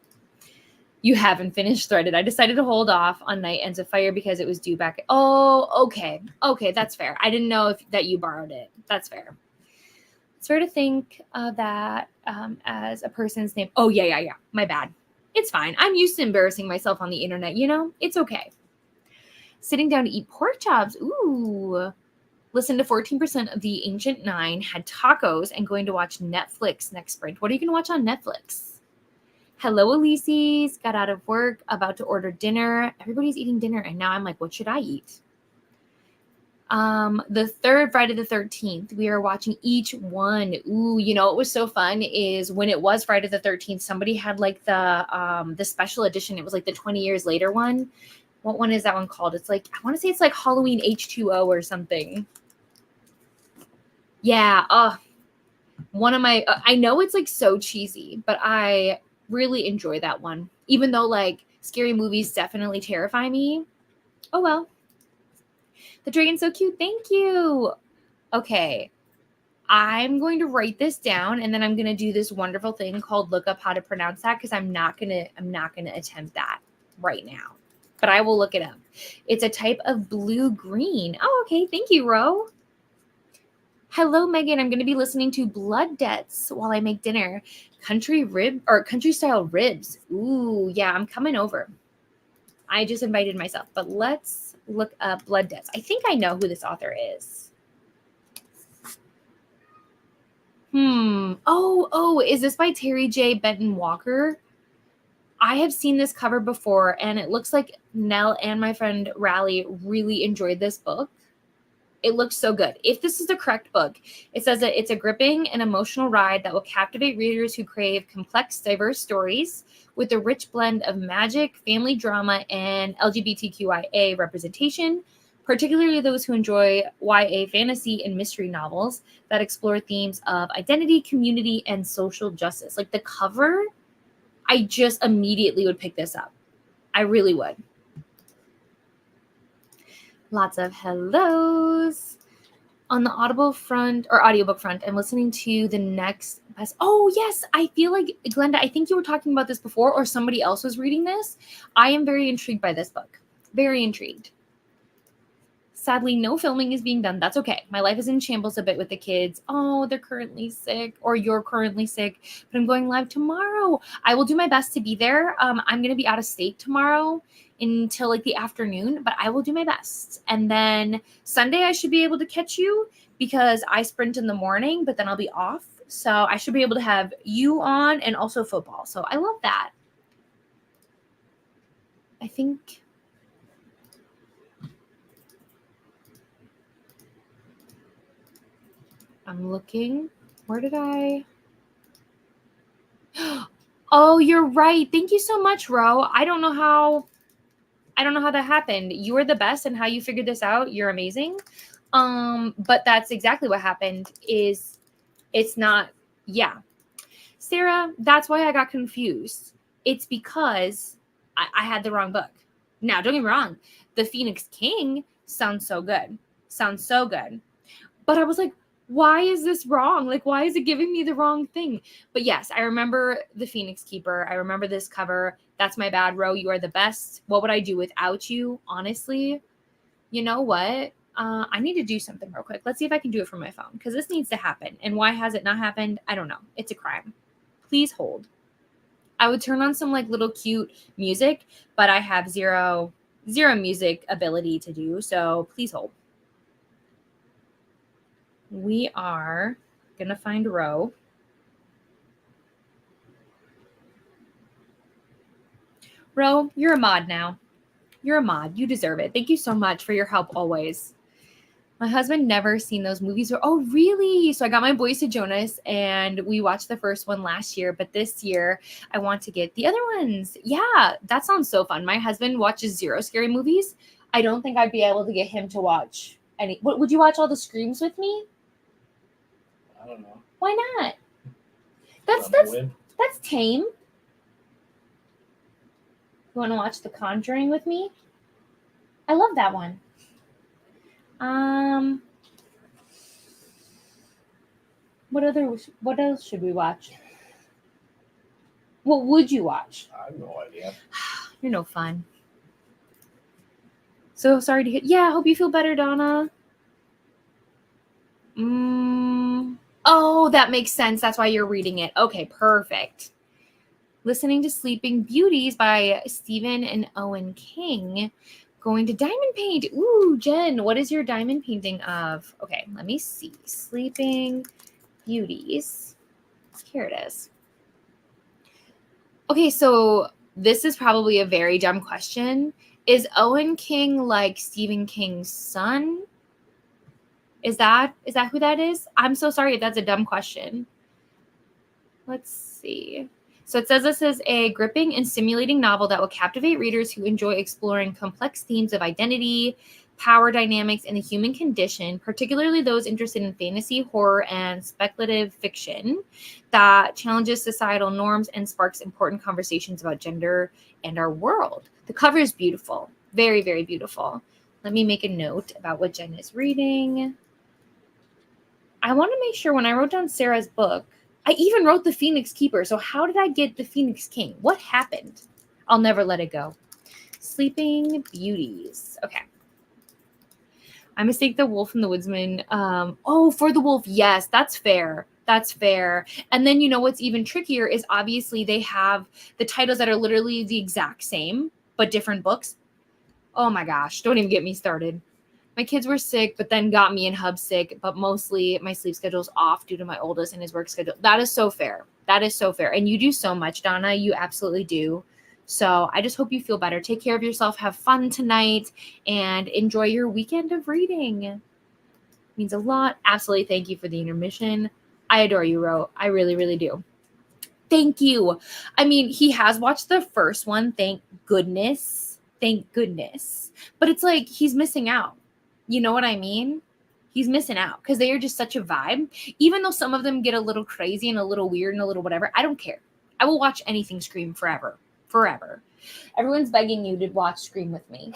You haven't finished Threaded. I decided to hold off on Night Ends of Fire because it was due back. Oh, okay. Okay, that's fair. I didn't know that you borrowed it. That's fair. It's fair to think of that as a person's name. Oh, yeah. My bad. It's fine. I'm used to embarrassing myself on the internet, It's okay. Sitting down to eat pork chops. Ooh. Listen to 14% of the Ancient Nine, had tacos, and going to watch Netflix next sprint. What are you going to watch on Netflix? Hello, Elise's. Got out of work, about to order dinner. Everybody's eating dinner, and now I'm like, what should I eat? The third Friday the 13th, we are watching each one. Ooh, you know what was so fun is when it was Friday the 13th, somebody had like the special edition. It was like the 20 years later one. What one is that one called? It's like, I want to say it's like Halloween H2O or something. Yeah. One of my, I know it's like so cheesy, but I really enjoy that one. Even though like scary movies definitely terrify me. Oh, well. The dragon's so cute. Thank you. Okay. I'm going to write this down and then I'm going to do this wonderful thing called look up how to pronounce that because I'm not going to attempt that right now. But I will look it up. It's a type of blue-green. Oh, okay. Thank you, Ro. Hello, Megan. I'm going to be listening to Blood Debts while I make dinner. Country style ribs. Ooh, yeah, I'm coming over. I just invited myself, but let's look up Blood Debts. I think I know who this author is. Oh, is this by Terry J. Benton Walker? I have seen this cover before, and it looks like Nell and my friend Rally really enjoyed this book. It looks so good. If this is the correct book, it says that it's a gripping and emotional ride that will captivate readers who crave complex, diverse stories with a rich blend of magic, family drama, and LGBTQIA representation, particularly those who enjoy YA fantasy and mystery novels that explore themes of identity, community, and social justice. Like the cover, I just immediately would pick this up. I really would. Lots of hellos. On the Audible front or audiobook front, I'm listening to the next best. Oh, yes. I feel like, Glenda, I think you were talking about this before or somebody else was reading this. I am very intrigued by this book. Very intrigued. Sadly, no filming is being done. That's okay. My life is in shambles a bit with the kids. Oh, they're currently sick or you're currently sick, but I'm going live tomorrow. I will do my best to be there. I'm going to be out of state tomorrow until like the afternoon, but I will do my best. And then Sunday, I should be able to catch you because I sprint in the morning, but then I'll be off. So I should be able to have you on and also football. So I love that. I think... I'm looking. Where did I? Oh, you're right. Thank you so much, Ro. I don't know how that happened. You are the best and how you figured this out. You're amazing. But that's exactly what happened is it's not, yeah. Sarah, that's why I got confused. It's because I had the wrong book. Now, don't get me wrong. The Phoenix King sounds so good. But I was like, why is this wrong? Like, why is it giving me the wrong thing? But yes, I remember the Phoenix Keeper. I remember this cover. That's my bad, Ro. You are the best. What would I do without you? Honestly, you know what? I need to do something real quick. Let's see if I can do it from my phone because this needs to happen. And why has it not happened? I don't know. It's a crime. Please hold. I would turn on some like little cute music, but I have zero music ability to do. So please hold. We are going to find Ro. Ro, you're a mod now. You're a mod. You deserve it. Thank you so much for your help always. My husband never seen those movies. Oh, really? So I got my boys to Jonas and we watched the first one last year. But this year I want to get the other ones. Yeah, that sounds so fun. My husband watches zero scary movies. I don't think I'd be able to get him to watch any. Would you watch all the Screams with me? I don't know. Why not? That's tame. You want to watch The Conjuring with me? I love that one. What else should we watch? What would you watch? I have no idea. You're no fun. So sorry to hear. Yeah, I hope you feel better, Donna. Oh, that makes sense. That's why you're reading it. Okay, perfect. Listening to Sleeping Beauties by Stephen and Owen King. Going to diamond paint. Ooh, Jen, what is your diamond painting of? Okay, let me see. Sleeping Beauties. Here it is. Okay, so this is probably a very dumb question. Is Owen King like Stephen King's son? Is that who that is? I'm so sorry if that's a dumb question. Let's see. So it says this is a gripping and stimulating novel that will captivate readers who enjoy exploring complex themes of identity, power dynamics, and the human condition, particularly those interested in fantasy, horror, and speculative fiction that challenges societal norms and sparks important conversations about gender and our world. The cover is beautiful. Very, very beautiful. Let me make a note about what Jen is reading. I want to make sure when I wrote down Sarah's book, I even wrote the Phoenix Keeper. So how did I get the Phoenix King? What happened? I'll never let it go. Sleeping Beauties. Okay. I mistake the wolf and the woodsman. For the wolf. Yes, that's fair. That's fair. And then you know what's even trickier is obviously they have the titles that are literally the exact same, but different books. Oh my gosh. Don't even get me started. My kids were sick, but then got me and Hub sick, but mostly my sleep schedule's off due to my oldest and his work schedule. That is so fair. That is so fair. And you do so much, Donna. You absolutely do. So I just hope you feel better. Take care of yourself. Have fun tonight and enjoy your weekend of reading. It means a lot. Absolutely. Thank you for the intermission. I adore you, Ro. I really, really do. Thank you. I mean, he has watched the first one. Thank goodness. Thank goodness. But it's like he's missing out. You know what I mean? He's missing out because they are just such a vibe. Even though some of them get a little crazy and a little weird and a little whatever, I don't care. I will watch anything Scream forever. Forever. Everyone's begging you to watch Scream with me.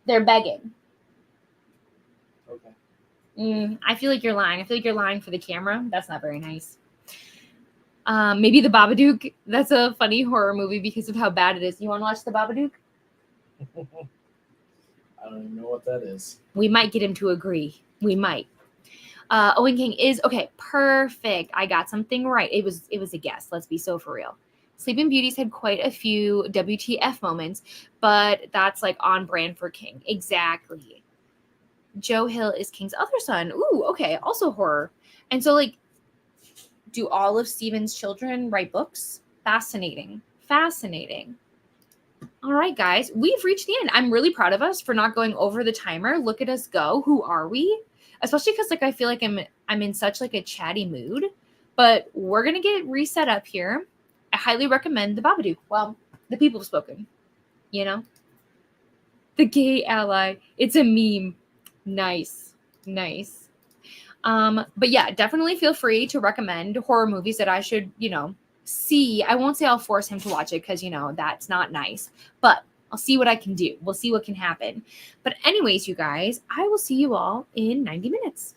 They're begging. Okay. I feel like you're lying. I feel like you're lying for the camera. That's not very nice. Maybe The Babadook. That's a funny horror movie because of how bad it is. You want to watch The Babadook? I don't even know what that is. We might get him to agree. We might. Owen King is okay. Perfect. I got something right. It was a guess. Let's be so for real. Sleeping Beauties had quite a few WTF moments, but that's like on brand for King. Exactly. Joe Hill is King's other son. Ooh, okay. Also horror. And so like, do all of Stephen's children write books? Fascinating. Fascinating. All right, guys, we've reached the end. I'm really proud of us for not going over the timer. Look at us go. Who are we? Especially because like I feel like I'm in such like a chatty mood. But we're gonna get reset up here. I highly recommend The Babadook. Well, the people have spoken. You know, the gay ally. It's a meme. Nice, nice. But yeah, definitely feel free to recommend horror movies that I should, see. I won't say I'll force him to watch it because, that's not nice, but I'll see what I can do. We'll see what can happen. But anyways, you guys, I will see you all in 90 minutes.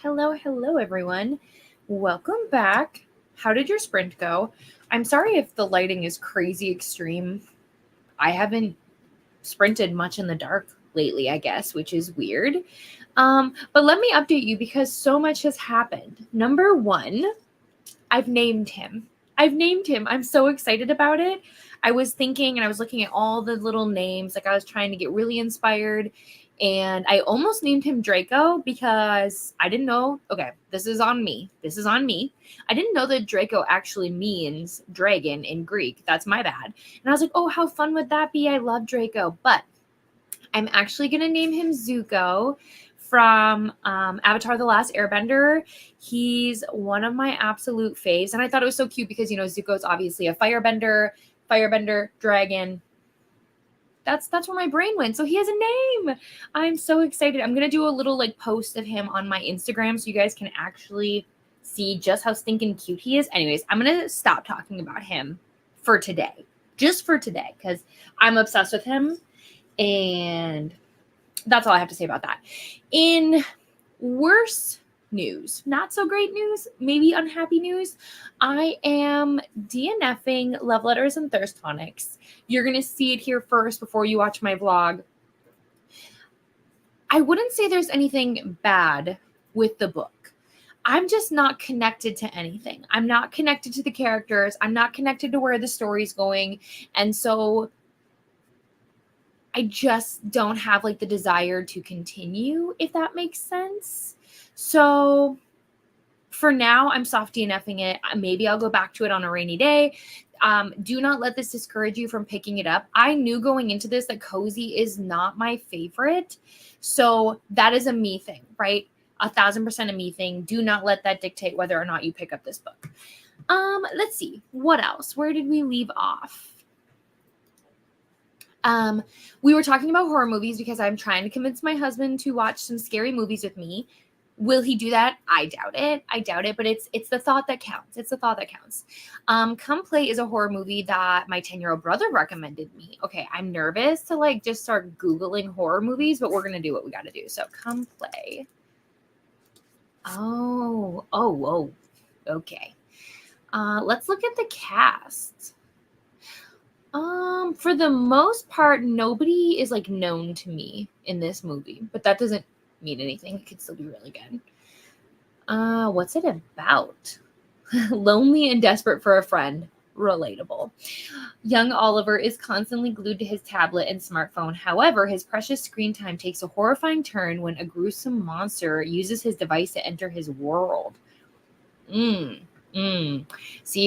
Hello, everyone. Welcome back. How did your sprint go? I'm sorry if the lighting is crazy extreme. I haven't sprinted much in the dark lately, I guess, which is weird. But let me update you because so much has happened. Number one, I've named him. I'm so excited about it. I was thinking and I was looking at all the little names. Like I was trying to get really inspired. And I almost named him Draco because I didn't know. Okay, this is on me. I didn't know that Draco actually means dragon in Greek. That's my bad. And I was like, oh, how fun would that be? I love Draco. But I'm actually going to name him Zuko from Avatar The Last Airbender. He's one of my absolute faves. And I thought it was so cute because, Zuko's obviously a firebender, dragon. That's where my brain went. So he has a name. I'm so excited. I'm going to do a little post of him on my Instagram so you guys can actually see just how stinking cute he is. Anyways, I'm going to stop talking about him for today. Just for today because I'm obsessed with him. And that's all I have to say about that. In worse news, not so great news, maybe unhappy news, I am DNFing Love Letters and Thirst Tonics. You're going to see it here first before you watch my vlog. I wouldn't say there's anything bad with the book. I'm just not connected to anything. I'm not connected to the characters. I'm not connected to where the story's going. And so I just don't have the desire to continue, if that makes sense. So for now, I'm soft DNFing it. Maybe I'll go back to it on a rainy day. Do not let this discourage you from picking it up. I knew going into this that cozy is not my favorite. So that is a me thing, right? 1,000% a me thing. Do not let that dictate whether or not you pick up this book. Let's see. What else? Where did we leave off? We were talking about horror movies because I'm trying to convince my husband to watch some scary movies with me. Will he do that? I doubt it, but it's the thought that counts. Come Play is a horror movie that my 10-year-old brother recommended me. Okay, I'm nervous to just start Googling horror movies, but we're going to do what we got to do. So Come Play. Oh, okay. Let's look at the cast. For the most part, nobody is known to me in this movie, but that doesn't mean anything. It could still be really good. What's it about? Lonely and desperate for a friend. Relatable. Young Oliver is constantly glued to his tablet and smartphone. However, his precious screen time takes a horrifying turn when a gruesome monster uses his device to enter his world. So you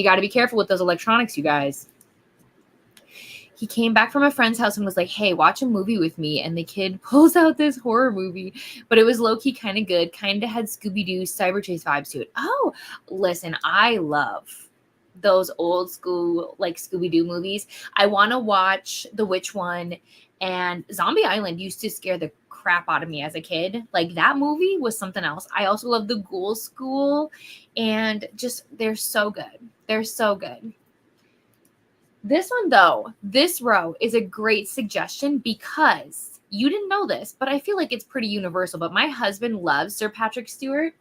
got to be careful with those electronics, you guys. He came back from a friend's house and was like, hey, watch a movie with me. And the kid pulls out this horror movie, but it was low-key kind of good. Kind of had Scooby-Doo Cyber Chase vibes to it. Oh, listen, I love those old school Scooby-Doo movies. I want to watch The Witch One, and Zombie Island used to scare the crap out of me as a kid. That movie was something else. I also love The Ghoul School, and just they're so good. This one, though, this row is a great suggestion because you didn't know this, but I feel like it's pretty universal. But my husband loves Sir Patrick Stewart.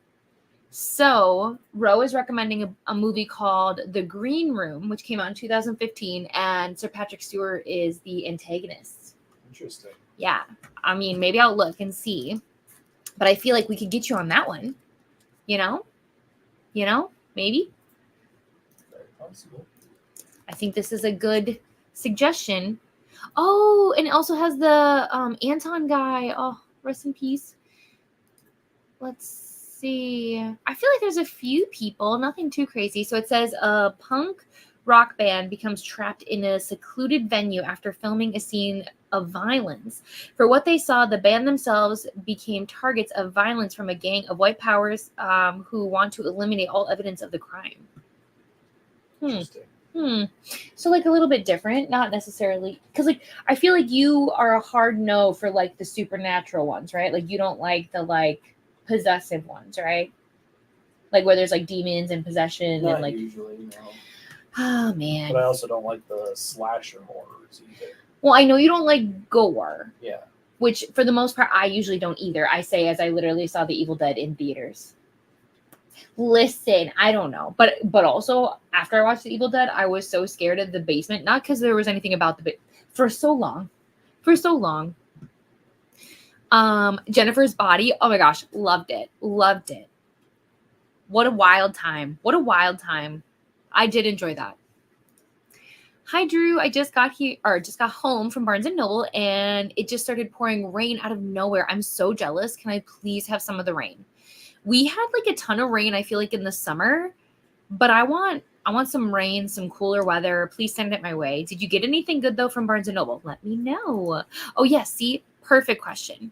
So Roe is recommending a movie called The Green Room, which came out in 2015. And Sir Patrick Stewart is the antagonist. Interesting. Yeah. I mean, maybe I'll look and see. But I feel like we could get you on that one. Maybe. Very possible. I think this is a good suggestion. Oh, and it also has the Anton guy. Oh, rest in peace. Let's see. I feel like there's a few people, nothing too crazy. So it says a punk rock band becomes trapped in a secluded venue after filming a scene of violence. For what they saw, the band themselves became targets of violence from a gang of white powers who want to eliminate all evidence of the crime. Interesting. So a little bit different, not necessarily because I feel like you are a hard no for the supernatural ones, right? You don't like the possessive ones, right? Where there's demons and possession. Not and usually, no. Oh man. But I also don't like the slasher horrors either. Well, I know you don't like gore. Yeah. Which for the most part I usually don't either. I say as I literally saw The Evil Dead in theaters. Listen, I don't know. But also, after I watched The Evil Dead, I was so scared of the basement. Not because there was anything about the basement. For so long. Jennifer's Body. Oh my gosh. Loved it. What a wild time. I did enjoy that. Hi, Drew. I just got home from Barnes & Noble, and it just started pouring rain out of nowhere. I'm so jealous. Can I please have some of the rain? We had like a ton of rain, I feel like, in the summer, but I want some rain, some cooler weather. Please send it my way. Did you get anything good, though, from Barnes & Noble? Let me know. Oh, yes. See? Perfect question.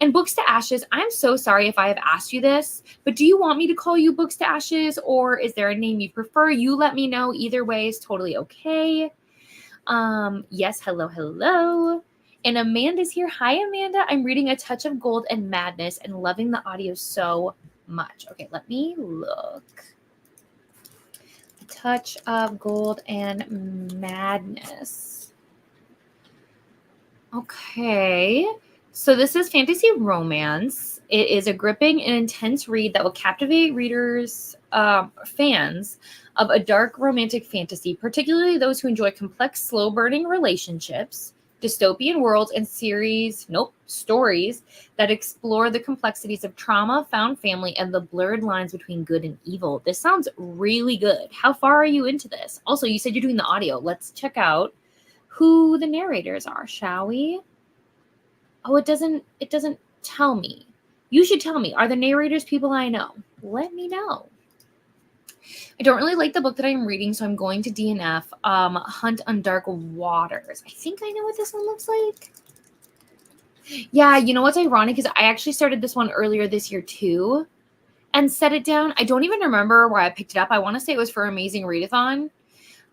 And Books to Ashes, I'm so sorry if I have asked you this, but do you want me to call you Books to Ashes, or is there a name you prefer? You let me know. Either way is totally okay. Yes, hello. And Amanda's here. Hi, Amanda. I'm reading A Touch of Gold and Madness and loving the audio so much. Okay, let me look. A Touch of Gold and Madness. Okay, so this is fantasy romance. It is a gripping and intense read that will captivate readers, fans of a dark romantic fantasy, particularly those who enjoy complex, slow-burning relationships, dystopian worlds, and stories that explore the complexities of trauma, found family, and the blurred lines between good and evil. This sounds really good. How far are you into this? Also, you said you're doing the audio. Let's check out who the narrators are, shall we? Oh, it doesn't tell me. You should tell me. Are the narrators people I know? Let me know. I don't really like the book that I'm reading, so I'm going to DNF. Hunt on Dark Waters. I think I know what this one looks like. Yeah, you know what's ironic is I actually started this one earlier this year too and set it down. I don't even remember where I picked it up. I want to say it was for Amazing Readathon,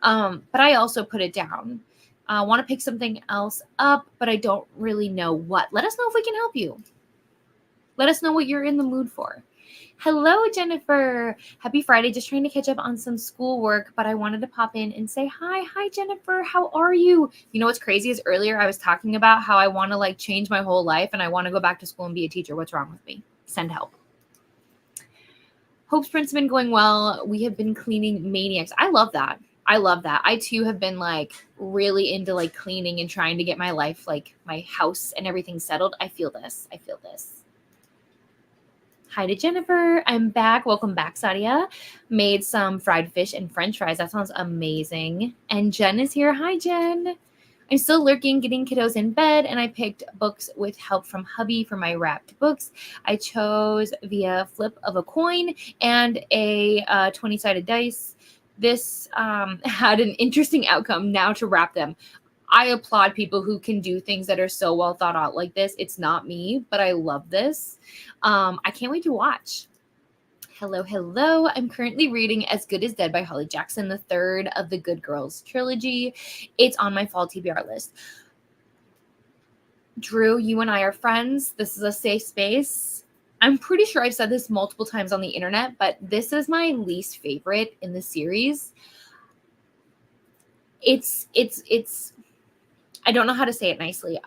but I also put it down. I want to pick something else up, but I don't really know what. Let us know if we can help you. Let us know what you're in the mood for. Hello, Jennifer. Happy Friday. Just trying to catch up on some schoolwork, but I wanted to pop in and say hi. Hi, Jennifer. How are you? You know what's crazy is earlier I was talking about how I want to change my whole life and I want to go back to school and be a teacher. What's wrong with me? Send help. Hope sprints have been going well. We have been cleaning maniacs. I love that. I too have been really into cleaning and trying to get my life, my house and everything settled. I feel this. Hi to Jennifer. I'm back. Welcome back, Sadia. Made some fried fish and french fries. That sounds amazing. And Jen is here. Hi, Jen. I'm still lurking, getting kiddos in bed, and I picked books with help from hubby for my wrapped books. I chose via flip of a coin and a 20-sided dice. This had an interesting outcome. Now to wrap them. I applaud people who can do things that are so well thought out like this. It's not me, but I love this. I can't wait to watch. Hello. I'm currently reading As Good as Dead by Holly Jackson, the third of the Good Girls trilogy. It's on my fall TBR list. Drew, you and I are friends. This is a safe space. I'm pretty sure I've said this multiple times on the internet, but this is my least favorite in the series. It's I don't know how to say it nicely.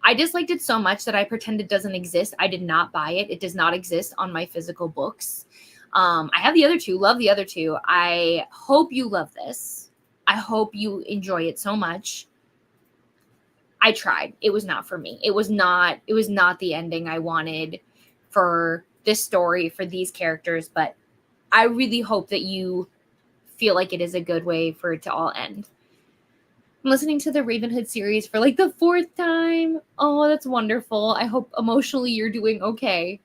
I disliked it so much that I pretend it doesn't exist. I did not buy it. It does not exist on my physical books. I have the other two, love the other two. I hope you love this. I hope you enjoy it so much. I tried. It was not for me. It was not the ending I wanted for this story, for these characters, but I really hope that you feel like it is a good way for it to all end. I'm listening to the Ravenhood series for the fourth time. Oh, that's wonderful. I hope emotionally you're doing okay.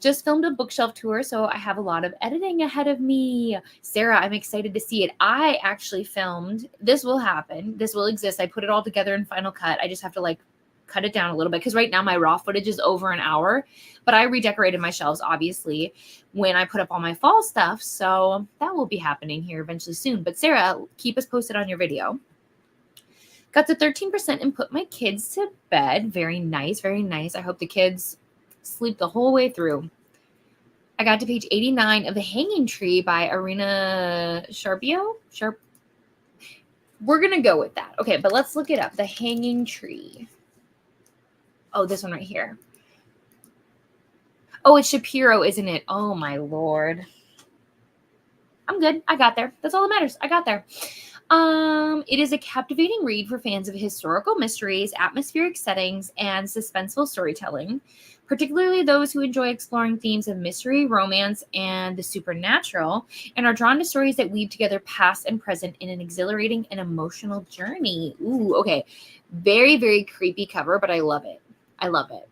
Just filmed a bookshelf tour, so I have a lot of editing ahead of me. Sarah, I'm excited to see it. I actually filmed. This will happen. This will exist. I put it all together in Final Cut. I just have to cut it down a little bit because right now my raw footage is over an hour, but I redecorated my shelves, obviously, when I put up all my fall stuff. So that will be happening here eventually soon. But Sarah, keep us posted on your video. Got to 13% and put my kids to bed. Very nice. I hope the kids sleep the whole way through. I got to page 89 of The Hanging Tree by Irina Sharpio. We're going to go with that. Okay, but let's look it up. The Hanging Tree. Oh, this one right here. Oh, it's Shapiro, isn't it? Oh my Lord. I'm good. I got there. That's all that matters. I got there. It is a captivating read for fans of historical mysteries, atmospheric settings, and suspenseful storytelling, particularly those who enjoy exploring themes of mystery, romance, and the supernatural, and are drawn to stories that weave together past and present in an exhilarating and emotional journey. Ooh, okay. Very, very creepy cover, but I love it. I love it.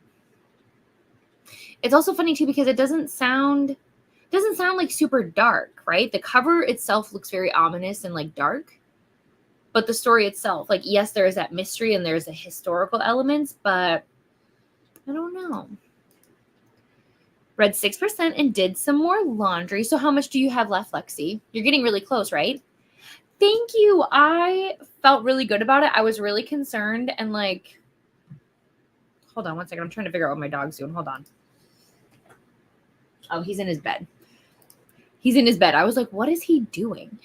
It's also funny too because it doesn't sound like super dark, right? The cover itself looks very ominous and like dark. But the story itself, like, yes, there is that mystery and there's a historical elements, but I don't know. Read 6% and did some more laundry. So how much do you have left, Lexi? You're getting really close, right? Thank you. I felt really good about it. I was really concerned and like, hold on one second. I'm trying to figure out what my dog's doing. Hold on. Oh, he's in his bed. He's in his bed. I was like, what is he doing?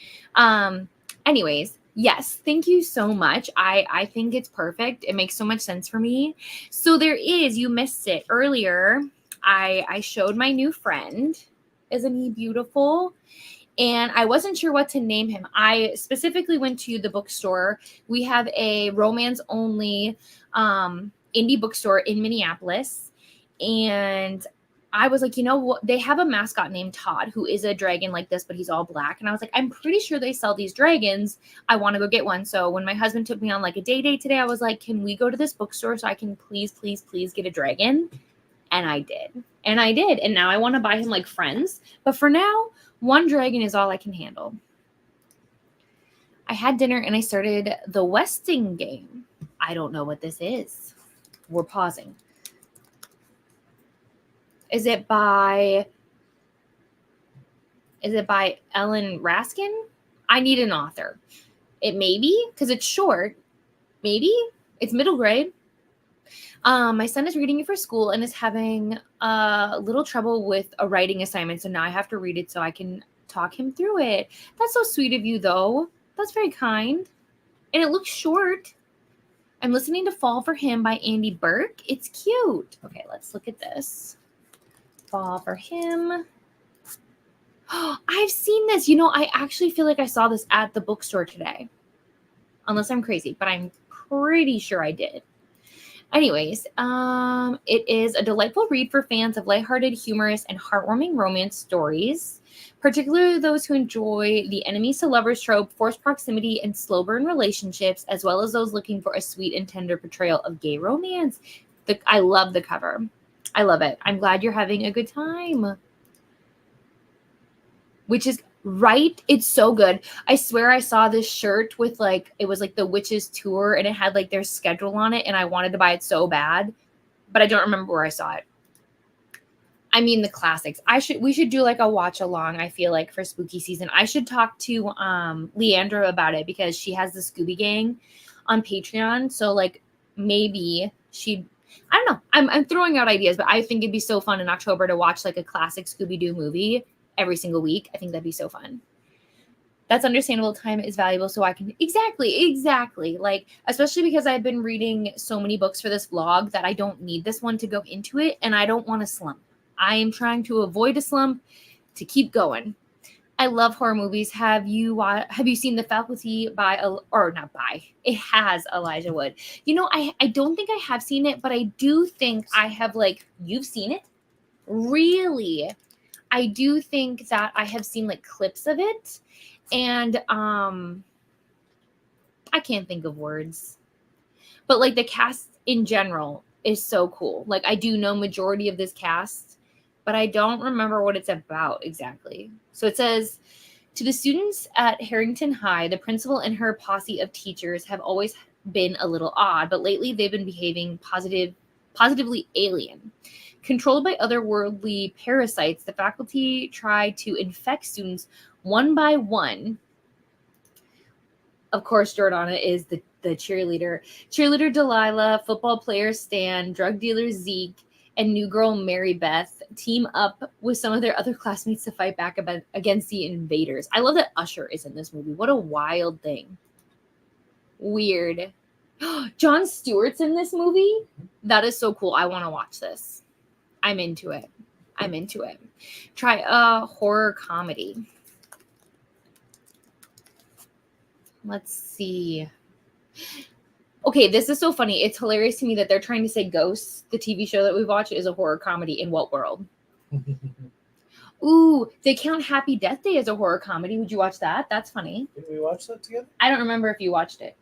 Anyways, yes, thank you so much. I think it's perfect. It makes so much sense for me. So there is, you missed it earlier. I showed my new friend. Isn't he beautiful? And I wasn't sure what to name him. I specifically went to the bookstore. We have a romance only indie bookstore in Minneapolis. And I was like, you know what? They have a mascot named Todd who is a dragon like this, but he's all black. And I was like, I'm pretty sure they sell these dragons. I want to go get one. So when my husband took me on like a date today, I was like, can we go to this bookstore so I can please get a dragon? And I did. And I did. And now I want to buy him like friends. But for now, one dragon is all I can handle. I had dinner and I started the Westing game. I don't know what this is. We're pausing. Is it by Ellen Raskin? I need an author. It may be, because it's short. Maybe. It's middle grade. My son is reading it for school and is having a little trouble with a writing assignment. So now I have to read it so I can talk him through it. That's so sweet of you, though. That's very kind. And it looks short. I'm listening to Fall for Him by Andy Burke. It's cute. Okay, let's look at this. Fall for Him. Oh, I've seen this. You know, I actually feel like I saw this at the bookstore today. Unless I'm crazy, but I'm pretty sure I did. Anyways, it is a delightful read for fans of lighthearted, humorous, and heartwarming romance stories, particularly those who enjoy the enemies to lovers trope, forced proximity, and slow burn relationships, as well as those looking for a sweet and tender portrayal of gay romance. I love the cover. I love it. I'm glad you're having a good time. Which is right. It's so good. I swear I saw this shirt with like, it was like the Witches Tour and it had like their schedule on it and I wanted to buy it so bad, but I don't remember where I saw it. I mean, the classics. We should do like a watch along, I feel like, for spooky season. I should talk to Leandra about it because she has the Scooby Gang on Patreon. So like maybe I don't know. I'm throwing out ideas, but I think it'd be so fun in October to watch like a classic Scooby-Doo movie every single week. I think that'd be so fun. That's understandable. Time is valuable, so I can exactly. Like, especially because I've been reading so many books for this vlog that I don't need this one to go into it, and I don't want to slump. I am trying to avoid a slump to keep going. I love horror movies. Have you seen The Faculty It has Elijah Wood. You know, I don't think I have seen it, but I do think I have. Like, you've seen it? Really? I do think that I have seen like clips of it, and I can't think of words, but like the cast in general is so cool. Like, I do know majority of this cast, but I don't remember what it's about exactly. So it says, to the students at Harrington High, the principal and her posse of teachers have always been a little odd, but lately they've been behaving positively alien. Controlled by otherworldly parasites, the faculty try to infect students one by one. Of course, Jordana is the cheerleader. Cheerleader Delilah, football player Stan, drug dealer Zeke, and new girl Mary Beth team up with some of their other classmates to fight back against the invaders. I love that Usher is in this movie. What a wild thing. Weird. Jon Stewart's in this movie? That is so cool. I want to watch this. I'm into it. I'm into it. Try a horror comedy. Let's see. Okay, this is so funny. It's hilarious to me that they're trying to say Ghosts, the TV show that we watch, is a horror comedy. In what world? Ooh, they count Happy Death Day as a horror comedy. Would you watch that? That's funny. Did we watch that together? I don't remember if you watched it.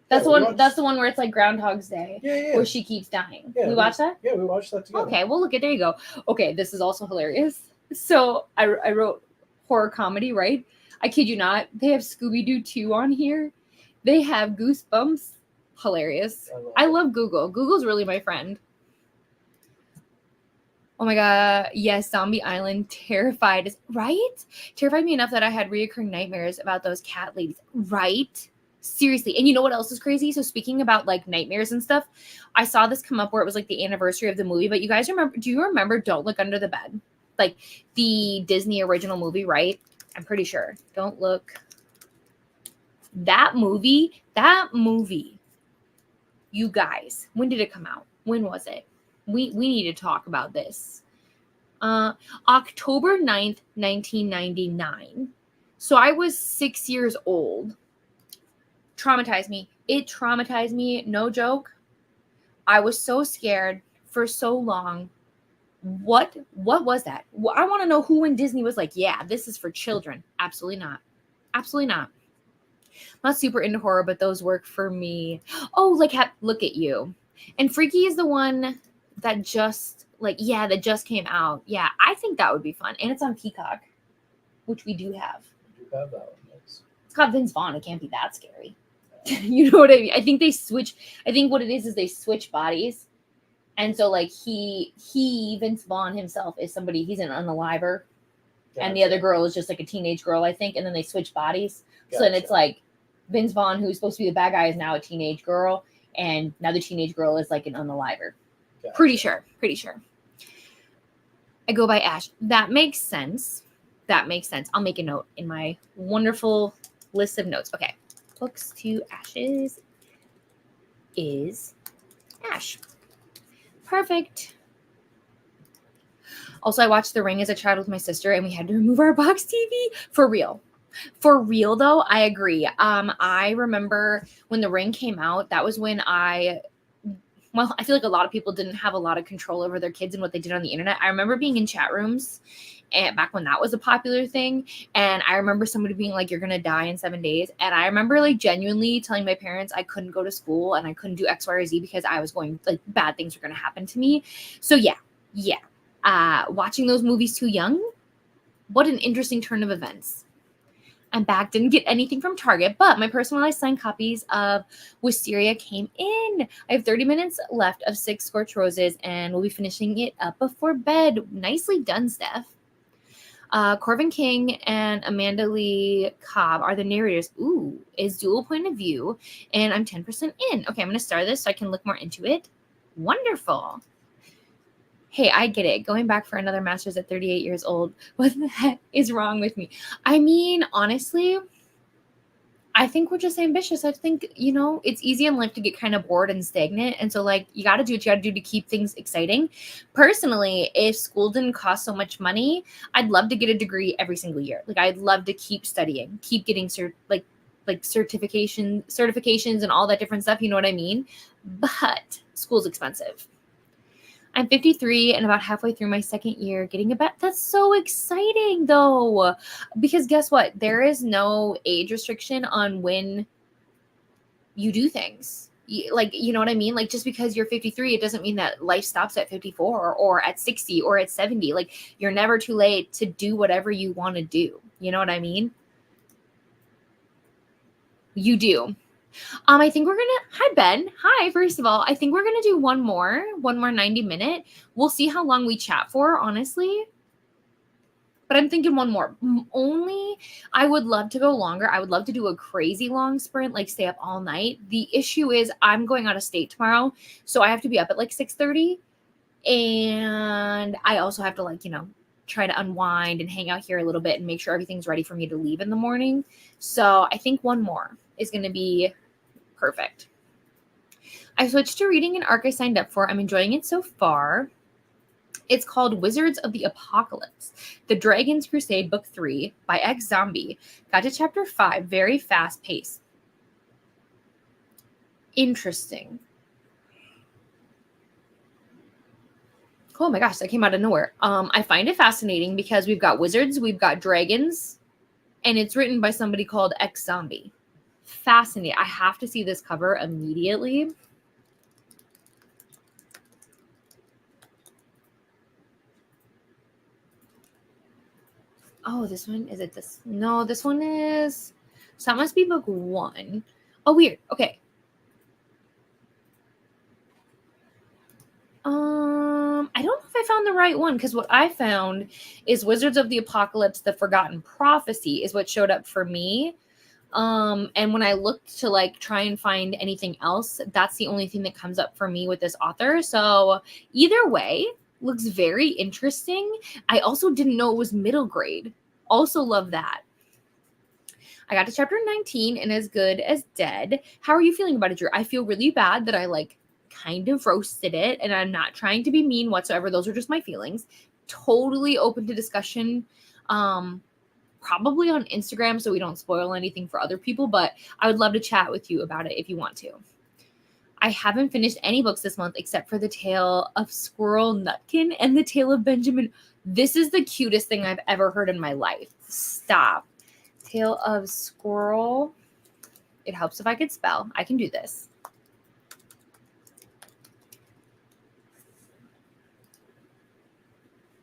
That's Yeah, That's the one where it's like Groundhog's Day, Yeah. where she keeps dying. Yeah, we watched that. Yeah, we watched that together. Okay, well, look at there you go. Okay, this is also hilarious. So I wrote horror comedy, right? I kid you not. They have Scooby-Doo 2 on here. They have Goosebumps. Hilarious. I love Google. Google's really my friend. Oh my God. Yes, Zombie Island terrified. Right? Terrified me enough that I had reoccurring nightmares about those cat ladies. Right? Seriously. And you know what else is crazy? So speaking about like nightmares and stuff, I saw this come up where it was like the anniversary of the movie. But you guys remember, do you remember Don't Look Under the Bed? Like the Disney original movie, right? I'm pretty sure. Don't Look. That movie, you guys, when did it come out? When was it? We need to talk about this. October 9th, 1999. So I was 6 years old. Traumatized me. It traumatized me. No joke. I was so scared for so long. What was that? I want to know who in Disney was like, yeah, this is for children. Absolutely not. Absolutely not. I'm not super into horror, but those work for me. Oh, like Look at You. And Freaky is the one that just came out. Yeah, I think that would be fun. And it's on Peacock, which we do have. We do have that one, yes. It's got Vince Vaughn. It can't be that scary. You know what I mean? I think what it is they switch bodies. And so like Vince Vaughn himself is somebody, he's an unaliver. Gotcha. And the other girl is just like a teenage girl, I think. And then they switch bodies. Gotcha. So then it's like Vince Vaughn, who's supposed to be the bad guy, is now a teenage girl. And now the teenage girl is like an unaliver. Gotcha. Pretty sure. I go by Ash. That makes sense. I'll make a note in my wonderful list of notes. Okay. Books to Ashes is Ash. Perfect. Also, I watched The Ring as a child with my sister, and we had to remove our box TV. For real. For real, though, I agree. I remember when The Ring came out, that was when I feel like a lot of people didn't have a lot of control over their kids and what they did on the internet. I remember being in chat rooms and back when that was a popular thing. And I remember somebody being like, you're going to die in 7 days. And I remember like genuinely telling my parents I couldn't go to school and I couldn't do X, Y, or Z because I was going, like, bad things were going to happen to me. So yeah. Watching those movies too young, what an interesting turn of events. I'm back. Didn't get anything from Target, but my personalized signed copies of Wisteria came in. I have 30 minutes left of 6 Scorched Roses, and we'll be finishing it up before bed. Nicely done, Steph. Corvin King and Amanda Lee Cobb are the narrators. Ooh, is dual point of view, and I'm 10% in. Okay, I'm going to start this so I can look more into it. Wonderful. Hey, I get it. Going back for another master's at 38 years old. What the heck is wrong with me? I mean, honestly, I think we're just ambitious. I think, it's easy in life to get kind of bored and stagnant. And so, like, you got to do what you got to do to keep things exciting. Personally, if school didn't cost so much money, I'd love to get a degree every single year. Like, I'd love to keep studying, keep getting certifications and all that different stuff. You know what I mean? But school's expensive. I'm 53 and about halfway through my second year getting a bet. That's so exciting, though, because guess what? There is no age restriction on when you do things. You know what I mean? Like, just because you're 53, it doesn't mean that life stops at 54 or at 60 or at 70. Like, you're never too late to do whatever you want to do. You know what I mean? You do. I think we're hi Ben. Hi, first of all. I think we're gonna do one more 90-minute. We'll see how long we chat for, honestly. But I'm thinking one more. Only I would love to go longer. I would love to do a crazy long sprint, like stay up all night. The issue is I'm going out of state tomorrow, so I have to be up at like 6:30. And I also have to try to unwind and hang out here a little bit and make sure everything's ready for me to leave in the morning. So I think one more is gonna be perfect. I switched to reading an arc I signed up for. I'm enjoying it so far. It's called Wizards of the Apocalypse, The Dragon's Crusade, Book 3 by X Zombie. Got to chapter 5, very fast pace. Interesting. Oh my gosh, that came out of nowhere. I find it fascinating because we've got wizards, we've got dragons, and it's written by somebody called X Zombie. Fascinating. I have to see this cover immediately. Oh, this one, is it this? No, this one is, so that must be book 1. Oh, weird. Okay. I don't know if I found the right one, because what I found is Wizards of the Apocalypse, The Forgotten Prophecy is what showed up for me. And when I looked to like try and find anything else, that's the only thing that comes up for me with this author. So either way, looks very interesting. I also didn't know it was middle grade. Also love that. I got to chapter 19 and As Good as Dead. How are you feeling about it, Drew? I feel really bad that I like kind of roasted it, and I'm not trying to be mean whatsoever. Those are just my feelings. Totally open to discussion. Probably on Instagram so we don't spoil anything for other people, but I would love to chat with you about it if you want to. I haven't finished any books this month except for The Tale of Squirrel Nutkin and The Tale of Benjamin. This is the cutest thing I've ever heard in my life. Stop. Tale of Squirrel. It helps if I could spell. I can do this.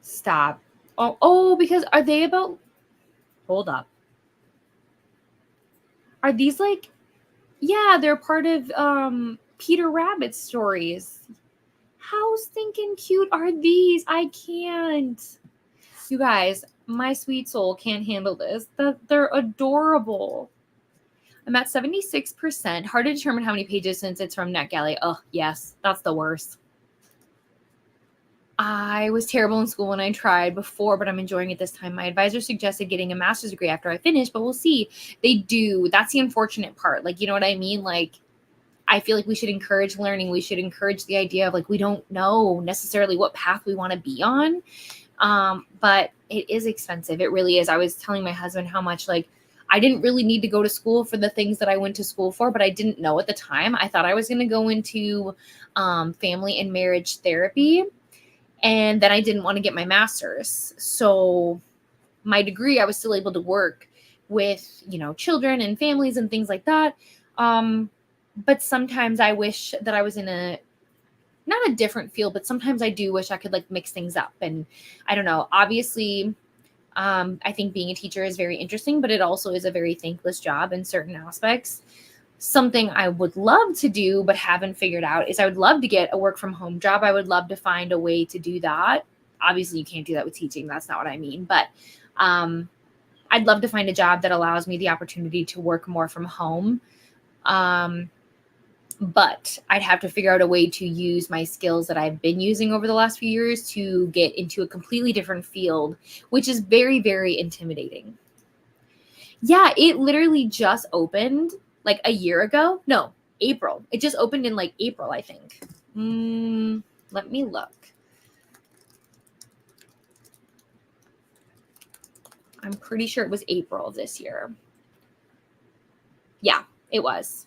Stop. Oh, because are they about... Hold up. Are these like... Yeah, they're part of Peter Rabbit's stories. How stinking cute are these? I can't. You guys, my sweet soul can't handle this. They're adorable. I'm at 76%. Hard to determine how many pages since it's from NetGalley. Oh, yes, that's the worst. I was terrible in school when I tried before, but I'm enjoying it this time. My advisor suggested getting a master's degree after I finish, but we'll see. They do. That's the unfortunate part. Like, you know what I mean? Like, I feel like we should encourage learning. We should encourage the idea of like, we don't know necessarily what path we want to be on. But it is expensive. It really is. I was telling my husband how much like I didn't really need to go to school for the things that I went to school for, but I didn't know at the time. I thought I was going to go into family and marriage therapy. And then I didn't want to get my master's. So my degree, I was still able to work with, you know, children and families and things like that. But sometimes I wish that I was in not a different field, but sometimes I do wish I could like mix things up. And I don't know, obviously, I think being a teacher is very interesting, but it also is a very thankless job in certain aspects. Something I would love to do, but haven't figured out is I would love to get a work from home job. I would love to find a way to do that. Obviously you can't do that with teaching. That's not what I mean, but, I'd love to find a job that allows me the opportunity to work more from home. But I'd have to figure out a way to use my skills that I've been using over the last few years to get into a completely different field, which is very, very intimidating. Yeah, it literally just opened like a year ago. No, April. It just opened in like April, I think. Let me look. I'm pretty sure it was April of this year. Yeah, it was.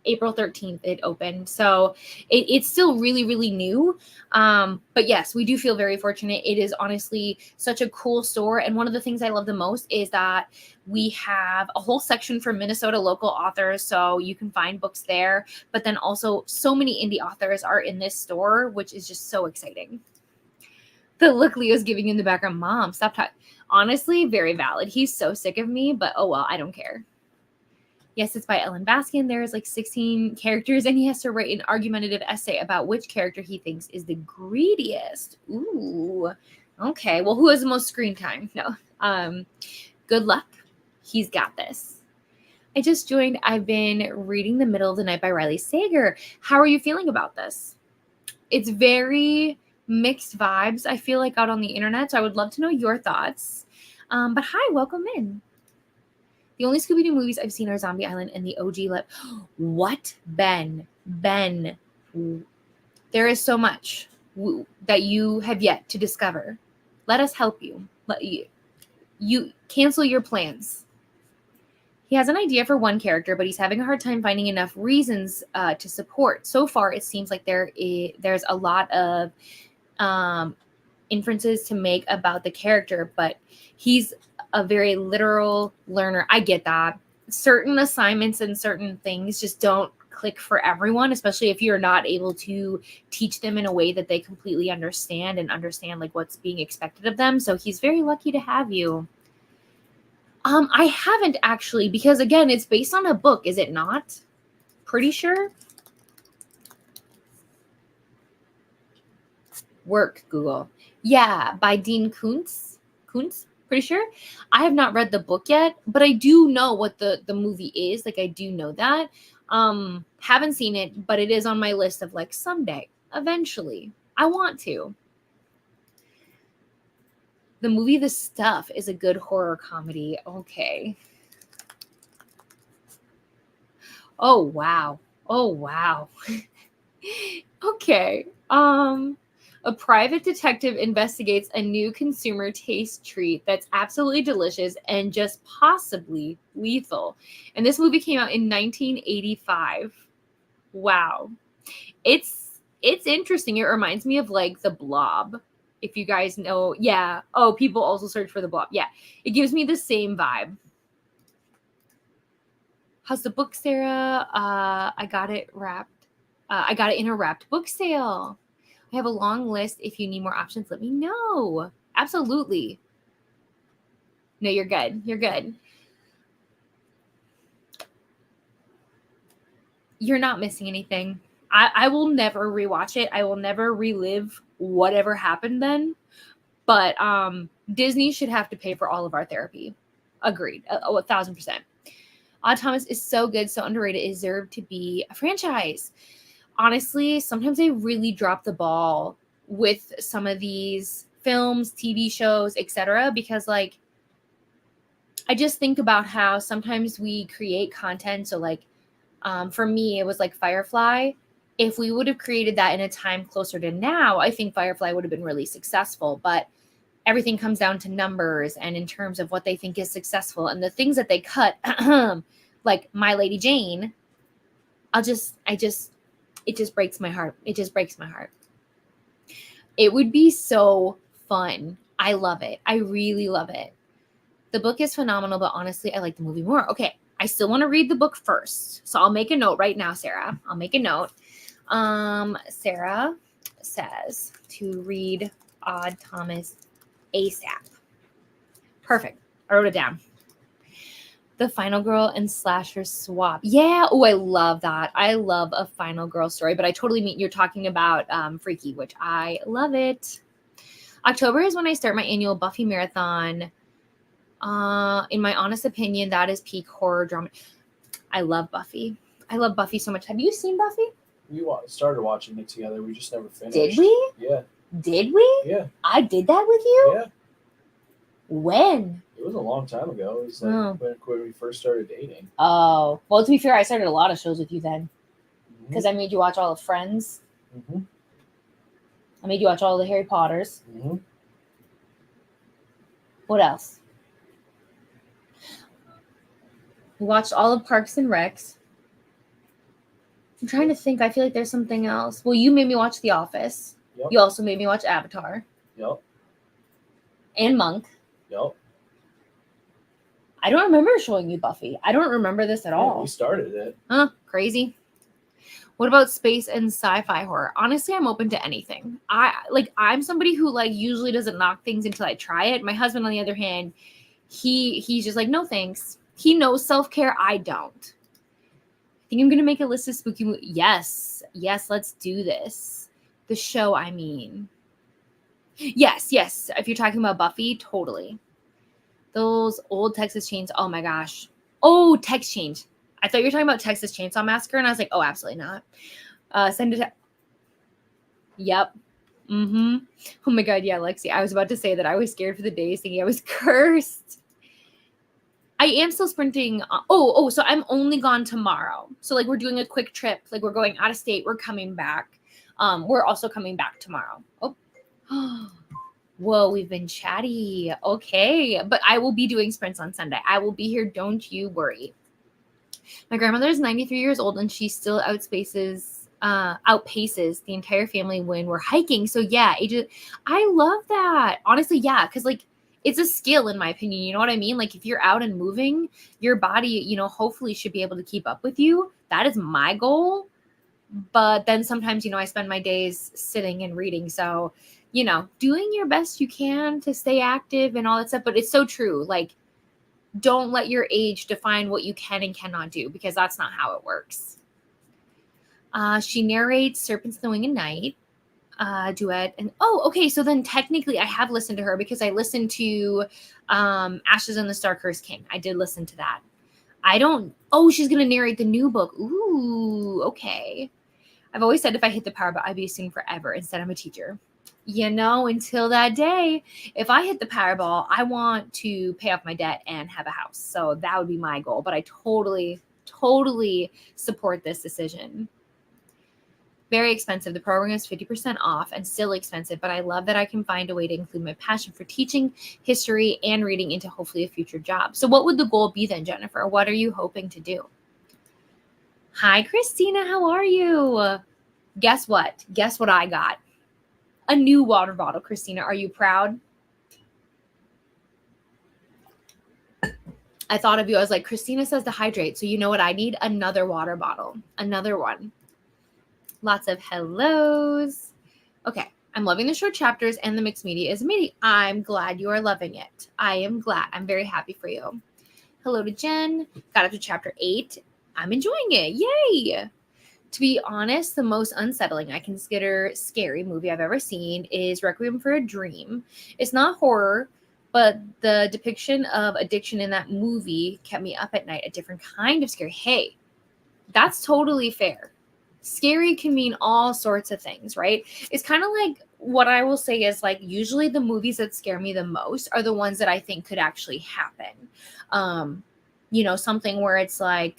April 13th it opened. So it's still really, really new. But yes, we do feel very fortunate. It is honestly such a cool store. And one of the things I love the most is that we have a whole section for Minnesota local authors. So you can find books there, but then also so many indie authors are in this store, which is just so exciting. The look Leo's giving in the background, Mom, stop talking. Honestly, very valid. He's so sick of me, but oh well, I don't care. Yes, it's by Ellen Baskin. There's like 16 characters, and he has to write an argumentative essay about which character he thinks is the greediest. Ooh, okay. Well, who has the most screen time? No. Good luck. He's got this. I just joined. I've been reading The Middle of the Night by Riley Sager. How are you feeling about this? It's very mixed vibes, I feel like, out on the internet. So I would love to know your thoughts. But hi, welcome in. The only Scooby-Doo movies I've seen are Zombie Island and the OG What? Ben. There is so much. that you have yet to discover. Let us help you. You cancel your plans. He has an idea for one character, but he's having a hard time finding enough reasons to support. So far, it seems like there's a lot of inferences to make about the character, but he's a very literal learner. I get that. Certain assignments and certain things just don't click for everyone, especially if you're not able to teach them in a way that they completely understand like what's being expected of them. So he's very lucky to have you. I haven't actually, because again, it's based on a book, is it not? Pretty sure. Work, Google. Yeah, by Dean Koontz. Pretty sure. I have not read the book yet, but I do know what the movie is. Like, I do know that. Haven't seen it, but it is on my list of like someday, eventually. I want to. The movie The Stuff is a good horror comedy. Okay. Oh, wow. Okay. A private detective investigates a new consumer taste treat that's absolutely delicious and just possibly lethal. And this movie came out in 1985. Wow. It's interesting. It reminds me of like The Blob. If you guys know, yeah. Oh, people also search for The Blob. Yeah. It gives me the same vibe. How's the book, Sarah? I got it wrapped. I got it in a wrapped book sale. I have a long list. If you need more options, let me know. Absolutely. No, you're good. You're good. You're not missing anything. I will never rewatch it. I will never relive whatever happened then. But Disney should have to pay for all of our therapy. Agreed. 1,000%. Odd Thomas is so good, so underrated. It deserved to be a franchise. Honestly, sometimes they really drop the ball with some of these films, TV shows, etc. Because like, I just think about how sometimes we create content. So like, for me, it was like Firefly. If we would have created that in a time closer to now, I think Firefly would have been really successful. But everything comes down to numbers and in terms of what they think is successful and the things that they cut, like My Lady Jane. It just breaks my heart. It just breaks my heart. It would be so fun. I love it. I really love it. The book is phenomenal, but honestly, I like the movie more. Okay. I still want to read the book first. So I'll make a note right now, Sarah. I'll make a note. Sarah says to read Odd Thomas ASAP. Perfect. I wrote it down. The Final Girl and Slasher swap. Yeah. Oh, I love that. I love a Final Girl story, but I totally mean you're talking about Freaky, which I love it. October is when I start my annual Buffy marathon. In my honest opinion, that is peak horror drama. I love Buffy. I love Buffy so much. Have you seen Buffy? We started watching it together. We just never finished. Did we? Yeah. Did we? Yeah. I did that with you? Yeah. When? It was a long time ago. It was like when we first started dating. Oh. Well, to be fair, I started a lot of shows with you then. Because I made you watch all of Friends. Mm-hmm. I made you watch all the Harry Potters. Mm-hmm. What else? We watched all of Parks and Recs. I'm trying to think. I feel like there's something else. Well, you made me watch The Office. Yep. You also made me watch Avatar. Yep. And Monk. Yep. I don't remember showing you Buffy. I don't remember this at all. We started it. Huh? Crazy. What about space and sci-fi horror? Honestly, I'm open to anything. I'm somebody who like usually doesn't knock things until I try it. My husband, on the other hand, he's just like, no thanks. He knows self-care. I don't. I think I'm gonna make a list of spooky movies. Yes, let's do this. The show, I mean. Yes. If you're talking about Buffy, totally. Those old Texas Chainsaw. Oh my gosh. Oh, Text Change. I thought you were talking about Texas Chainsaw Massacre, and I was like, oh, absolutely not. Send it. Yep. Mm-hmm. Oh my God, yeah, Lexi. I was about to say that I was scared for the days, thinking I was cursed. I am still sprinting. So I'm only gone tomorrow. So like we're doing a quick trip. Like we're going out of state. We're coming back. We're also coming back tomorrow. Oh, whoa, we've been chatty. Okay, but I will be doing sprints on Sunday. I will be here. Don't you worry. My grandmother is 93 years old and she still outpaces the entire family when we're hiking. So yeah, I love that. Honestly, yeah, because like it's a skill in my opinion. You know what I mean? Like if you're out and moving, your body, you know, hopefully should be able to keep up with you. That is my goal. But then sometimes, you know, I spend my days sitting and reading. So, you know, doing your best you can to stay active and all that stuff. But it's so true. Like, don't let your age define what you can and cannot do, because that's not how it works. She narrates Serpents in the Wing at Night, duet. And okay. So then technically I have listened to her because I listened to Ashes and the Star-Cursed King. I did listen to that. She's going to narrate the new book. Ooh, okay. I've always said if I hit the Powerball, I'd be a student forever. Instead, I'm a teacher. You know, until that day, if I hit the Powerball, I want to pay off my debt and have a house. So that would be my goal. But I totally, totally support this decision. Very expensive. The program is 50% off and still expensive, but I love that I can find a way to include my passion for teaching, history, and reading into hopefully a future job. So what would the goal be then, Jennifer? What are you hoping to do? Hi, Christina. How are you? Guess what? Guess what I got? A new water bottle, Christina. Are you proud? I thought of you. I was like, Christina says to hydrate. So you know what I need? Another water bottle. Another one. Lots of hellos. Okay. I'm loving the short chapters and the mixed media is amazing. I'm glad you are loving it. I am glad. I'm very happy for you. Hello to Jen. Got up to chapter 8. I'm enjoying it. Yay. To be honest, the most unsettling I consider scary movie I've ever seen is Requiem for a Dream. It's not horror, but the depiction of addiction in that movie kept me up at night. A different kind of scary. Hey, that's totally fair. Scary can mean all sorts of things, right? It's kind of like what I will say is like usually the movies that scare me the most are the ones that I think could actually happen. You know, something where it's like,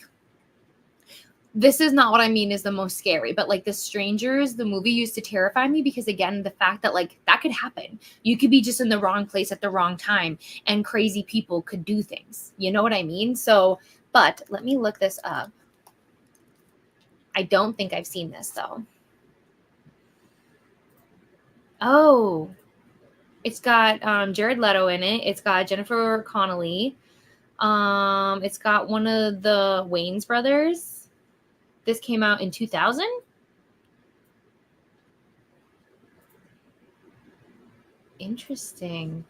this is not what I mean is the most scary, but like The Strangers, the movie used to terrify me because again, the fact that like that could happen. You could be just in the wrong place at the wrong time and crazy people could do things. You know what I mean? So, but let me look this up. I don't think I've seen this though. Oh, it's got Jared Leto in it. It's got Jennifer Connelly. It's got one of the Wayans brothers. This came out in 2000. Interesting.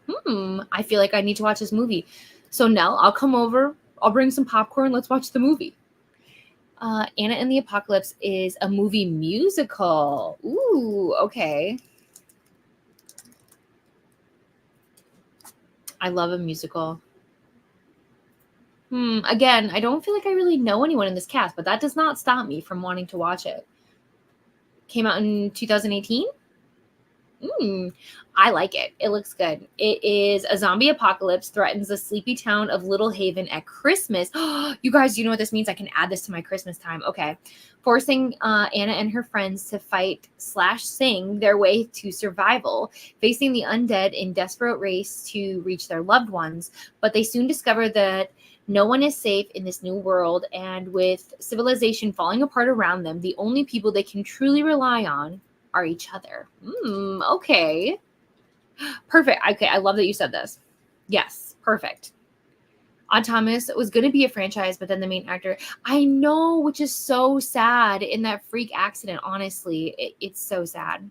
I feel like I need to watch this movie. So Nell, I'll come over. I'll bring some popcorn. Let's watch the movie. Anna and the Apocalypse is a movie musical. Ooh, okay. I love a musical. Again, I don't feel like I really know anyone in this cast, but that does not stop me from wanting to watch it. Came out in 2018. I like it. It looks good. It is a zombie apocalypse threatens the sleepy town of Little Haven at Christmas. You guys, you know what this means? I can add this to my Christmas time. Okay. Forcing Anna and her friends to fight/sing their way to survival, facing the undead in desperate race to reach their loved ones. But they soon discover that no one is safe in this new world, and with civilization falling apart around them, the only people they can truly rely on are each other. Okay. Perfect. Okay, I love that you said this. Yes, perfect. Odd Thomas was going to be a franchise, but then the main actor, I know, which is so sad in that freak accident. Honestly, it's so sad.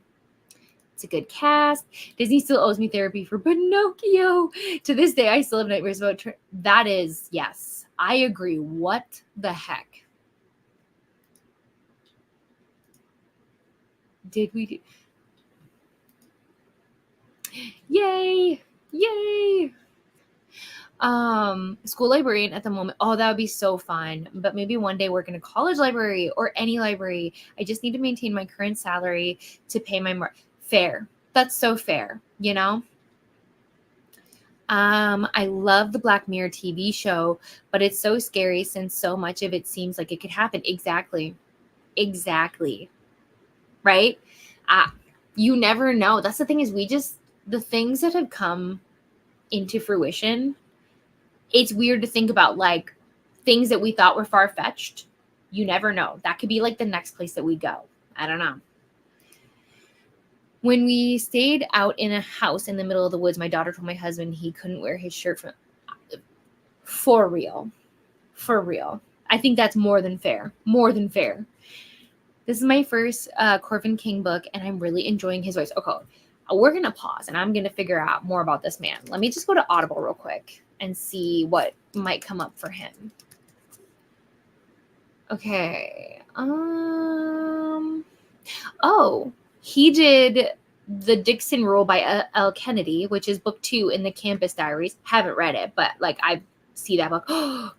It's a good cast. Disney still owes me therapy for Pinocchio. To this day, I still have nightmares about that is, yes, I agree. What the heck? Did we do? Yay! School librarian at the moment. Oh, that would be so fun. But maybe one day work in a college library or any library. I just need to maintain my current salary to pay my fair. That's so fair, you know? I love the Black Mirror TV show, but it's so scary since so much of it seems like it could happen. Exactly. Right? You never know. That's the thing is the things that have come into fruition, it's weird to think about, like things that we thought were far-fetched. You never know. That could be like the next place that we go. I don't know. When we stayed out in a house in the middle of the woods, my daughter told my husband he couldn't wear his shirt for real. For real. I think that's more than fair. More than fair. This is my first Corvin King book, and I'm really enjoying his voice. Okay, we're going to pause, and I'm going to figure out more about this man. Let me just go to Audible real quick and see what might come up for him. Okay. Oh, he did The Dixon Rule by L. Kennedy, which is book 2 in the Campus Diaries. Haven't read it, but like I see that book.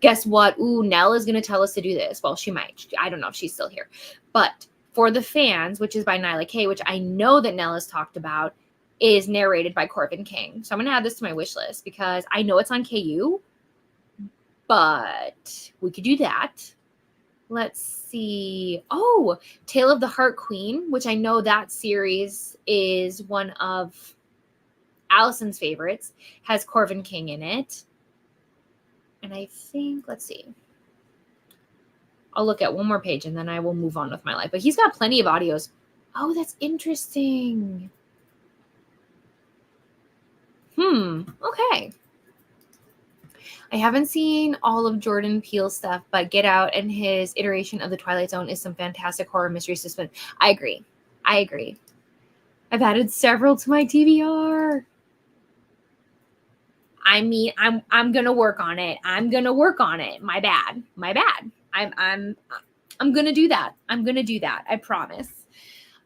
Guess what? Ooh, Nell is going to tell us to do this. Well, she might. I don't know if she's still here. But For the Fans, which is by Nyla Kay, which I know that Nell has talked about, is narrated by Corvin King. So I'm going to add this to my wish list because I know it's on KU, but we could do that. Let's see. Oh, Tale of the Heart Queen, which I know that series is one of Allison's favorites, has Corvin King in it. And I think, let's see. I'll look at one more page and then I will move on with my life. But he's got plenty of audios. Oh, that's interesting. Okay. I haven't seen all of Jordan Peele's stuff, but Get Out and his iteration of The Twilight Zone is some fantastic horror mystery suspense. I agree. I've added several to my TBR. I mean, I'm gonna work on it. My bad. I'm gonna do that. I promise.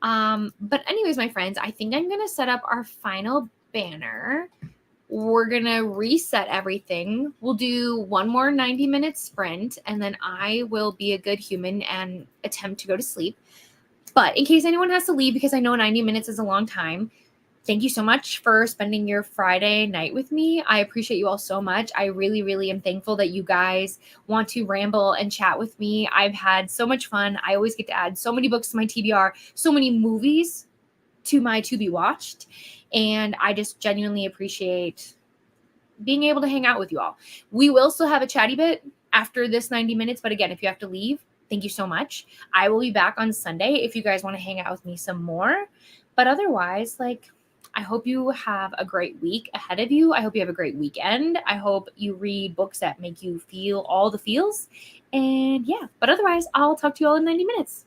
But anyways, my friends, I think I'm gonna set up our final banner. We're gonna reset everything. We'll do one more 90-minute sprint, and then I will be a good human and attempt to go to sleep. But in case anyone has to leave, because I know 90 minutes is a long time, thank you so much for spending your Friday night with me. I appreciate you all so much. I really, really am thankful that you guys want to ramble and chat with me. I've had so much fun. I always get to add so many books to my TBR, so many movies to my to be watched. And I just genuinely appreciate being able to hang out with you all. We will still have a chatty bit after this 90 minutes. But again, if you have to leave, thank you so much. I will be back on Sunday if you guys want to hang out with me some more. But otherwise, I hope you have a great week ahead of you. I hope you have a great weekend. I hope you read books that make you feel all the feels. And yeah, but otherwise, I'll talk to you all in 90 minutes.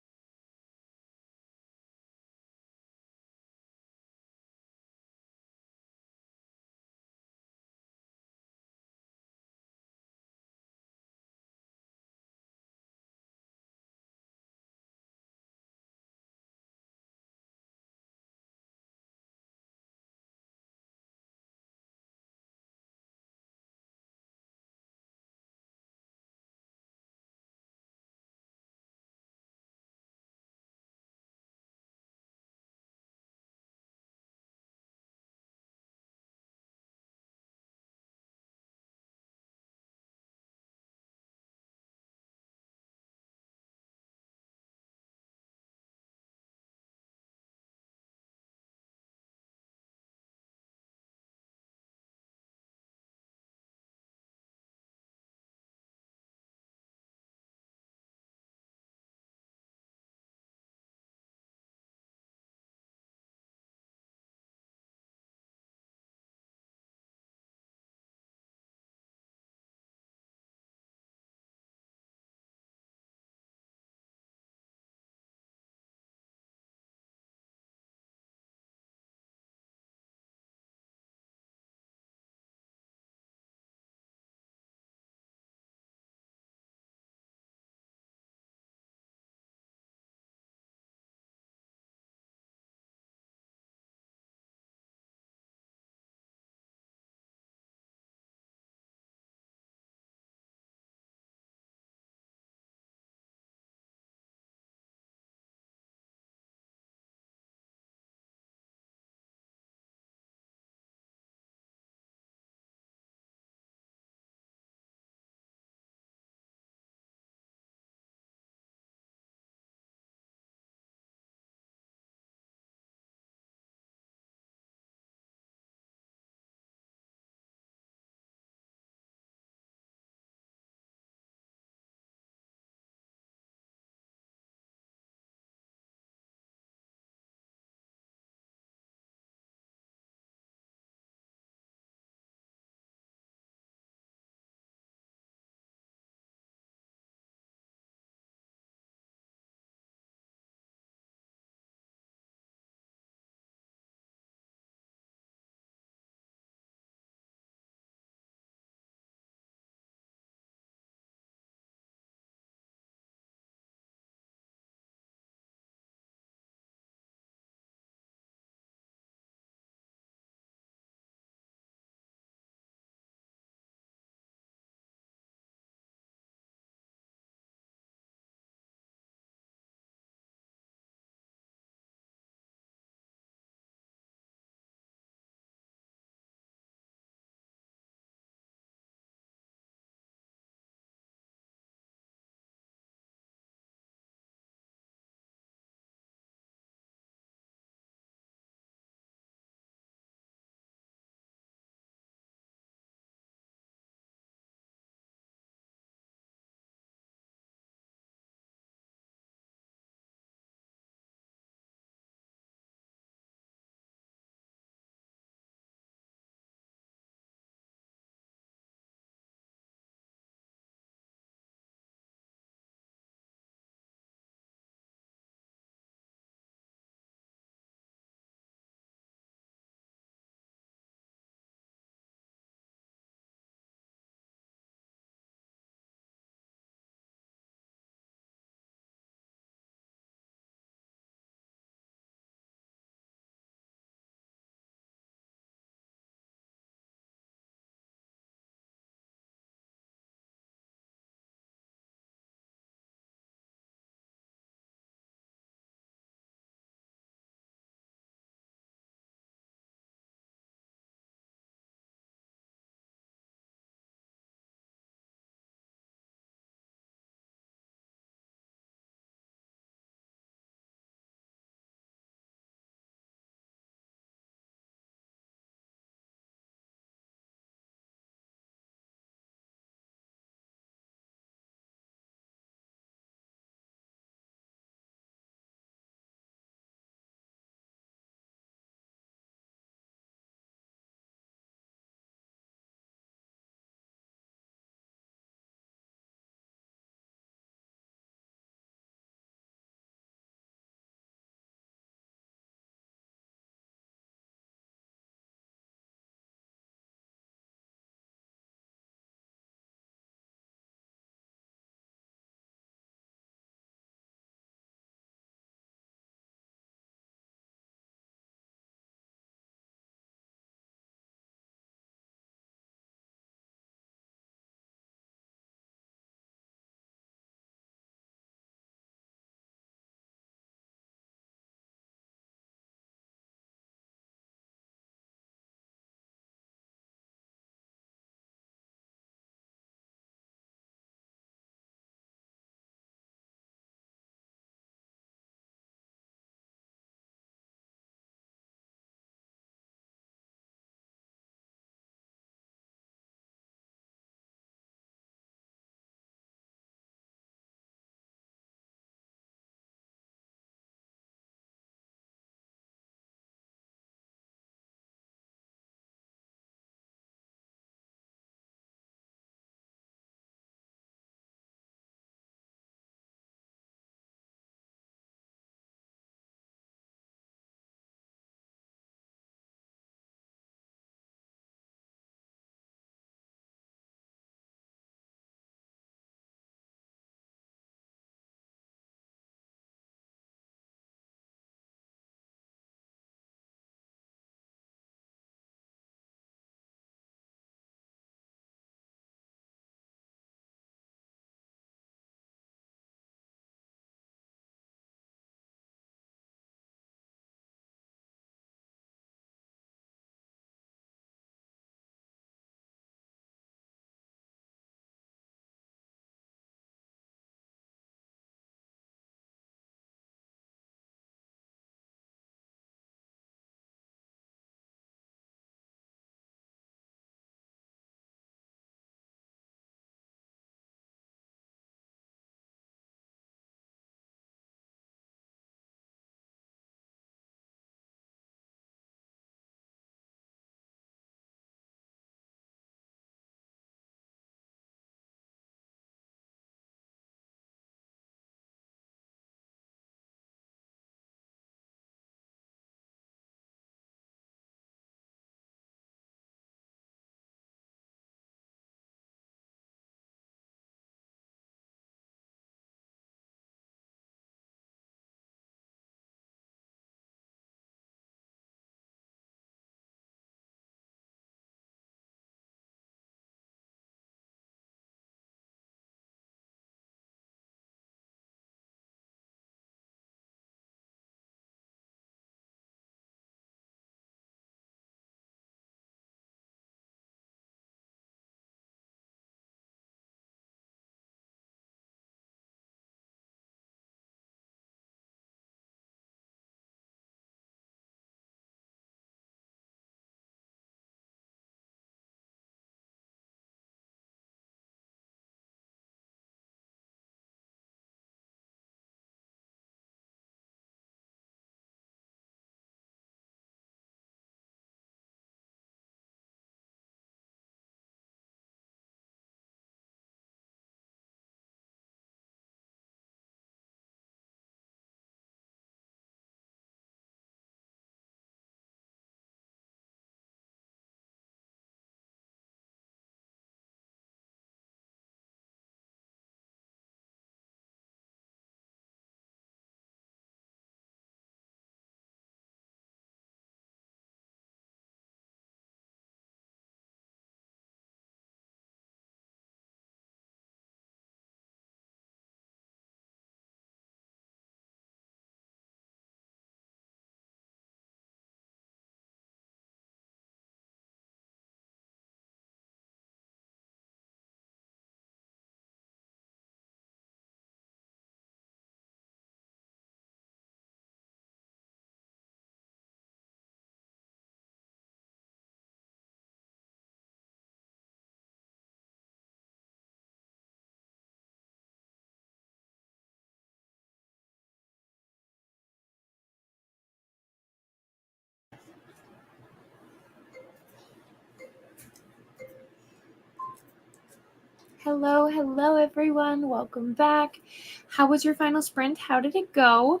Hello, everyone. Welcome back. How was your final sprint? How did it go?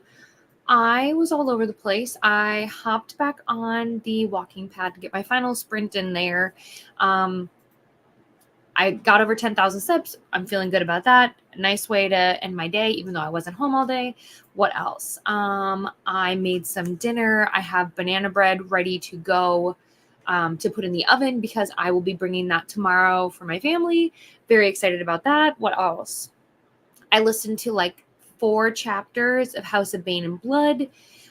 I was all over the place. I hopped back on the walking pad to get my final sprint in there. I got over 10,000 steps. I'm feeling good about that. Nice way to end my day, even though I wasn't home all day. What else? I made some dinner. I have banana bread ready to go to put in the oven because I will be bringing that tomorrow for my family. Very excited about that. What else? I listened to like 4 chapters of House of Bane and Blood.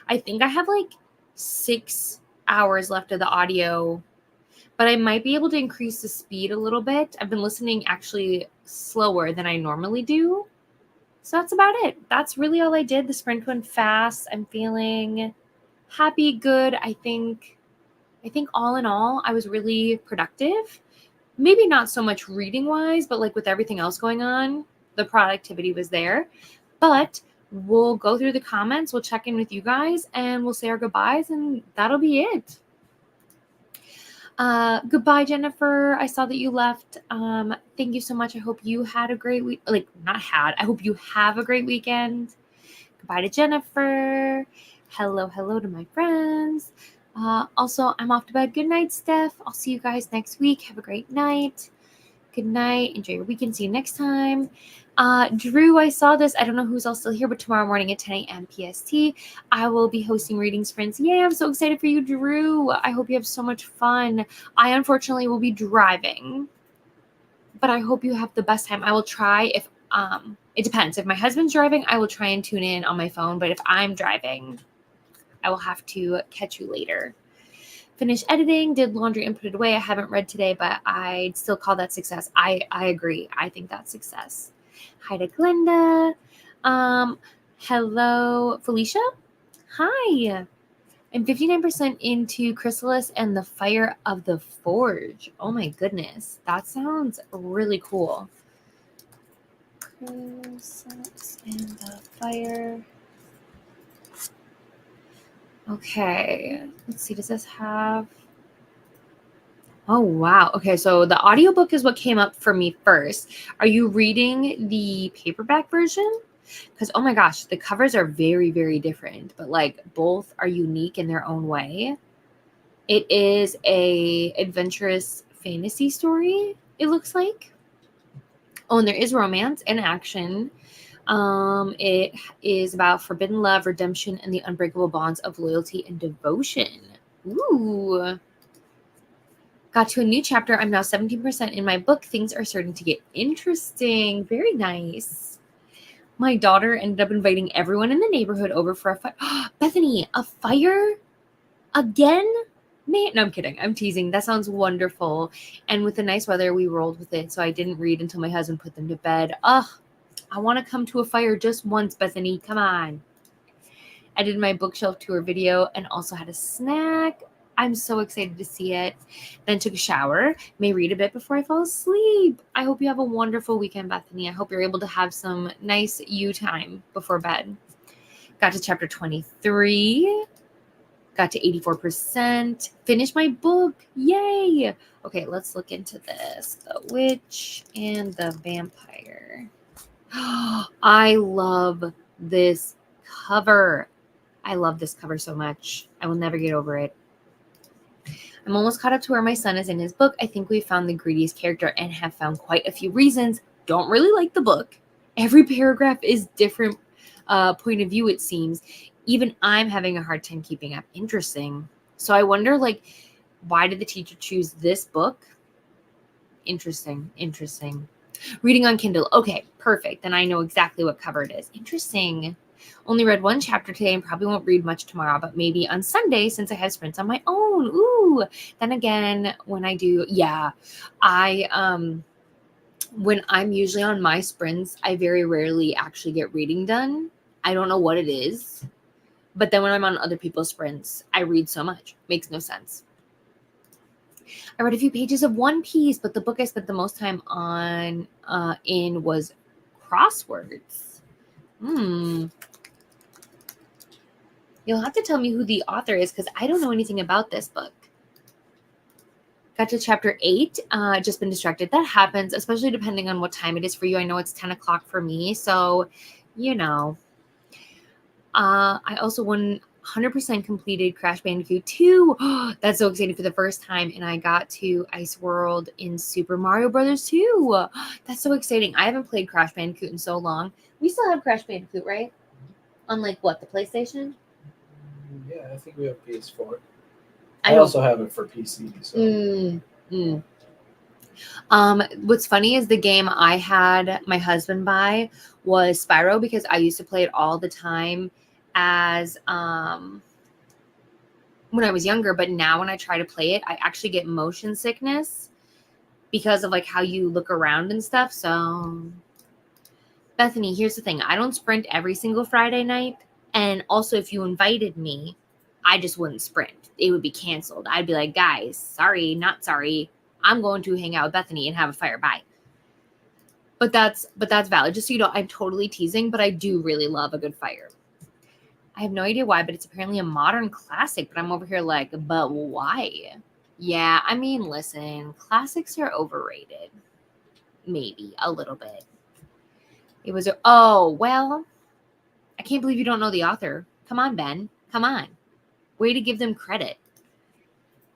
I think I have like 6 hours left of the audio, but I might be able to increase the speed a little bit. I've been listening actually slower than I normally do. So that's about it. That's really all I did. The sprint went fast. I'm feeling happy, good. I think all in all, I was really productive. Maybe not so much reading wise, but like with everything else going on, the productivity was there. But we'll go through the comments, we'll check in with you guys, and we'll say our goodbyes, and that'll be it. Goodbye, Jennifer. I saw that you left. Thank you so much. I hope you had a great week. I hope you have a great weekend. Goodbye to Jennifer. Hello to my friends. Also, I'm off to bed. Good night, Steph. I'll see you guys next week. Have a great night. Good night. Enjoy your weekend. See you next time. Drew, I saw this. I don't know who's all still here, but tomorrow morning at 10 a.m. PST, I will be hosting reading sprints. Yay, I'm so excited for you, Drew. I hope you have so much fun. I unfortunately will be driving, but I hope you have the best time. I will try if it depends. If my husband's driving, I will try and tune in on my phone, but if I'm driving, I will have to catch you later. Finished editing, did laundry and put it away. I haven't read today, but I'd still call that success. I agree. I think that's success. Hi to Glenda. Hello, Felicia. Hi. I'm 59% into Chrysalis and the Fire of the Forge. Oh my goodness. That sounds really cool. Chrysalis and the Fire. Okay. Let's see. Does this have... Oh, wow. Okay, so the audiobook is what came up for me first. Are you reading the paperback version? Because, oh my gosh, the covers are very, very different, but like both are unique in their own way. It is a adventurous fantasy story, it looks like. Oh, and there is romance and action. It is about forbidden love, redemption, and the unbreakable bonds of loyalty and devotion. Ooh. Got to a new chapter. I'm now 17% in my book. Things are starting to get interesting. Very nice. My daughter ended up inviting everyone in the neighborhood over for a fire. Bethany, a fire? Again? Man, no, I'm kidding. I'm teasing. That sounds wonderful. And with the nice weather, we rolled with it. So I didn't read until my husband put them to bed. Ugh, I want to come to a fire just once, Bethany. Come on. I did my bookshelf tour video and also had a snack. I'm so excited to see it. Then took a shower. May read a bit before I fall asleep. I hope you have a wonderful weekend, Bethany. I hope you're able to have some nice you time before bed. Got to chapter 23. Got to 84%. Finished my book. Yay. Okay, let's look into this. The Witch and the Vampire. I love this cover. I love this cover so much. I will never get over it. I'm almost caught up to where my son is in his book. I think we found the greediest character and have found quite a few reasons. Don't really like the book. Every paragraph is different point of view, it seems. Even I'm having a hard time keeping up. Interesting. So I wonder, like, why did the teacher choose this book? Interesting. Reading on Kindle. Okay, perfect. Then I know exactly what cover it is. Interesting. Only read 1 chapter today and probably won't read much tomorrow, but maybe on Sunday since I have sprints on my own. Ooh. Then again, when I do, when I'm usually on my sprints, I very rarely actually get reading done. I don't know what it is. But then when I'm on other people's sprints, I read so much. Makes no sense. I read a few pages of One Piece, but the book I spent the most time on in was crosswords. You'll have to tell me who the author is because I don't know anything about this book. Got to chapter 8. Just been distracted. That happens, especially depending on what time it is for you. I know it's 10 o'clock for me. So, I also 100% completed Crash Bandicoot 2. That's so exciting for the first time. And I got to Ice World in Super Mario Brothers 2. That's so exciting. I haven't played Crash Bandicoot in so long. We still have Crash Bandicoot, right? On the PlayStation? Yeah, I think we have PS4. I also have it for PC. So. What's funny is the game I had my husband buy was Spyro, because I used to play it all the time as when I was younger, but now when I try to play it, I actually get motion sickness because of like how you look around and stuff. So Bethany, here's the thing. I don't sprint every single Friday night. And also if you invited me, I just wouldn't sprint. It would be canceled. I'd be like, guys, sorry, not sorry. I'm going to hang out with Bethany and have a fire. Bye. But that's valid. Just so you know, I'm totally teasing, but I do really love a good fire. I have no idea why, but it's apparently a modern classic. But I'm over here like, but why? Yeah, I mean, listen, classics are overrated. Maybe a little bit. It was, well, I can't believe you don't know the author. Come on, Ben. Come on. Way to give them credit.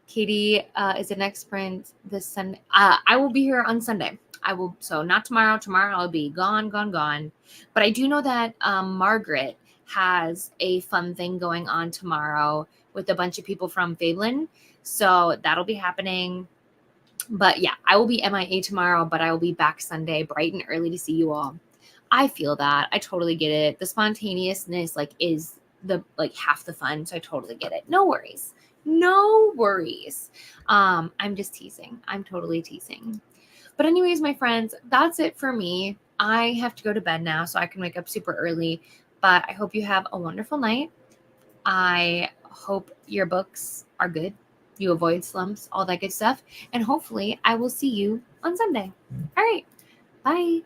Katie, is the next sprint this Sunday? I will be here on Sunday. So not tomorrow. Tomorrow I'll be gone. But I do know that Margaret has a fun thing going on tomorrow with a bunch of people from Fablin. So that'll be happening. But yeah, I will be MIA tomorrow, but I will be back Sunday bright and early to see you all. I feel that. I totally get it. The spontaneousness is the half the fun. So I totally get it. No worries. I'm just teasing. I'm totally teasing. But anyways, my friends, that's it for me. I have to go to bed now so I can wake up super early. But I hope you have a wonderful night. I hope your books are good. You avoid slumps, all that good stuff. And hopefully I will see you on Sunday. All right. Bye.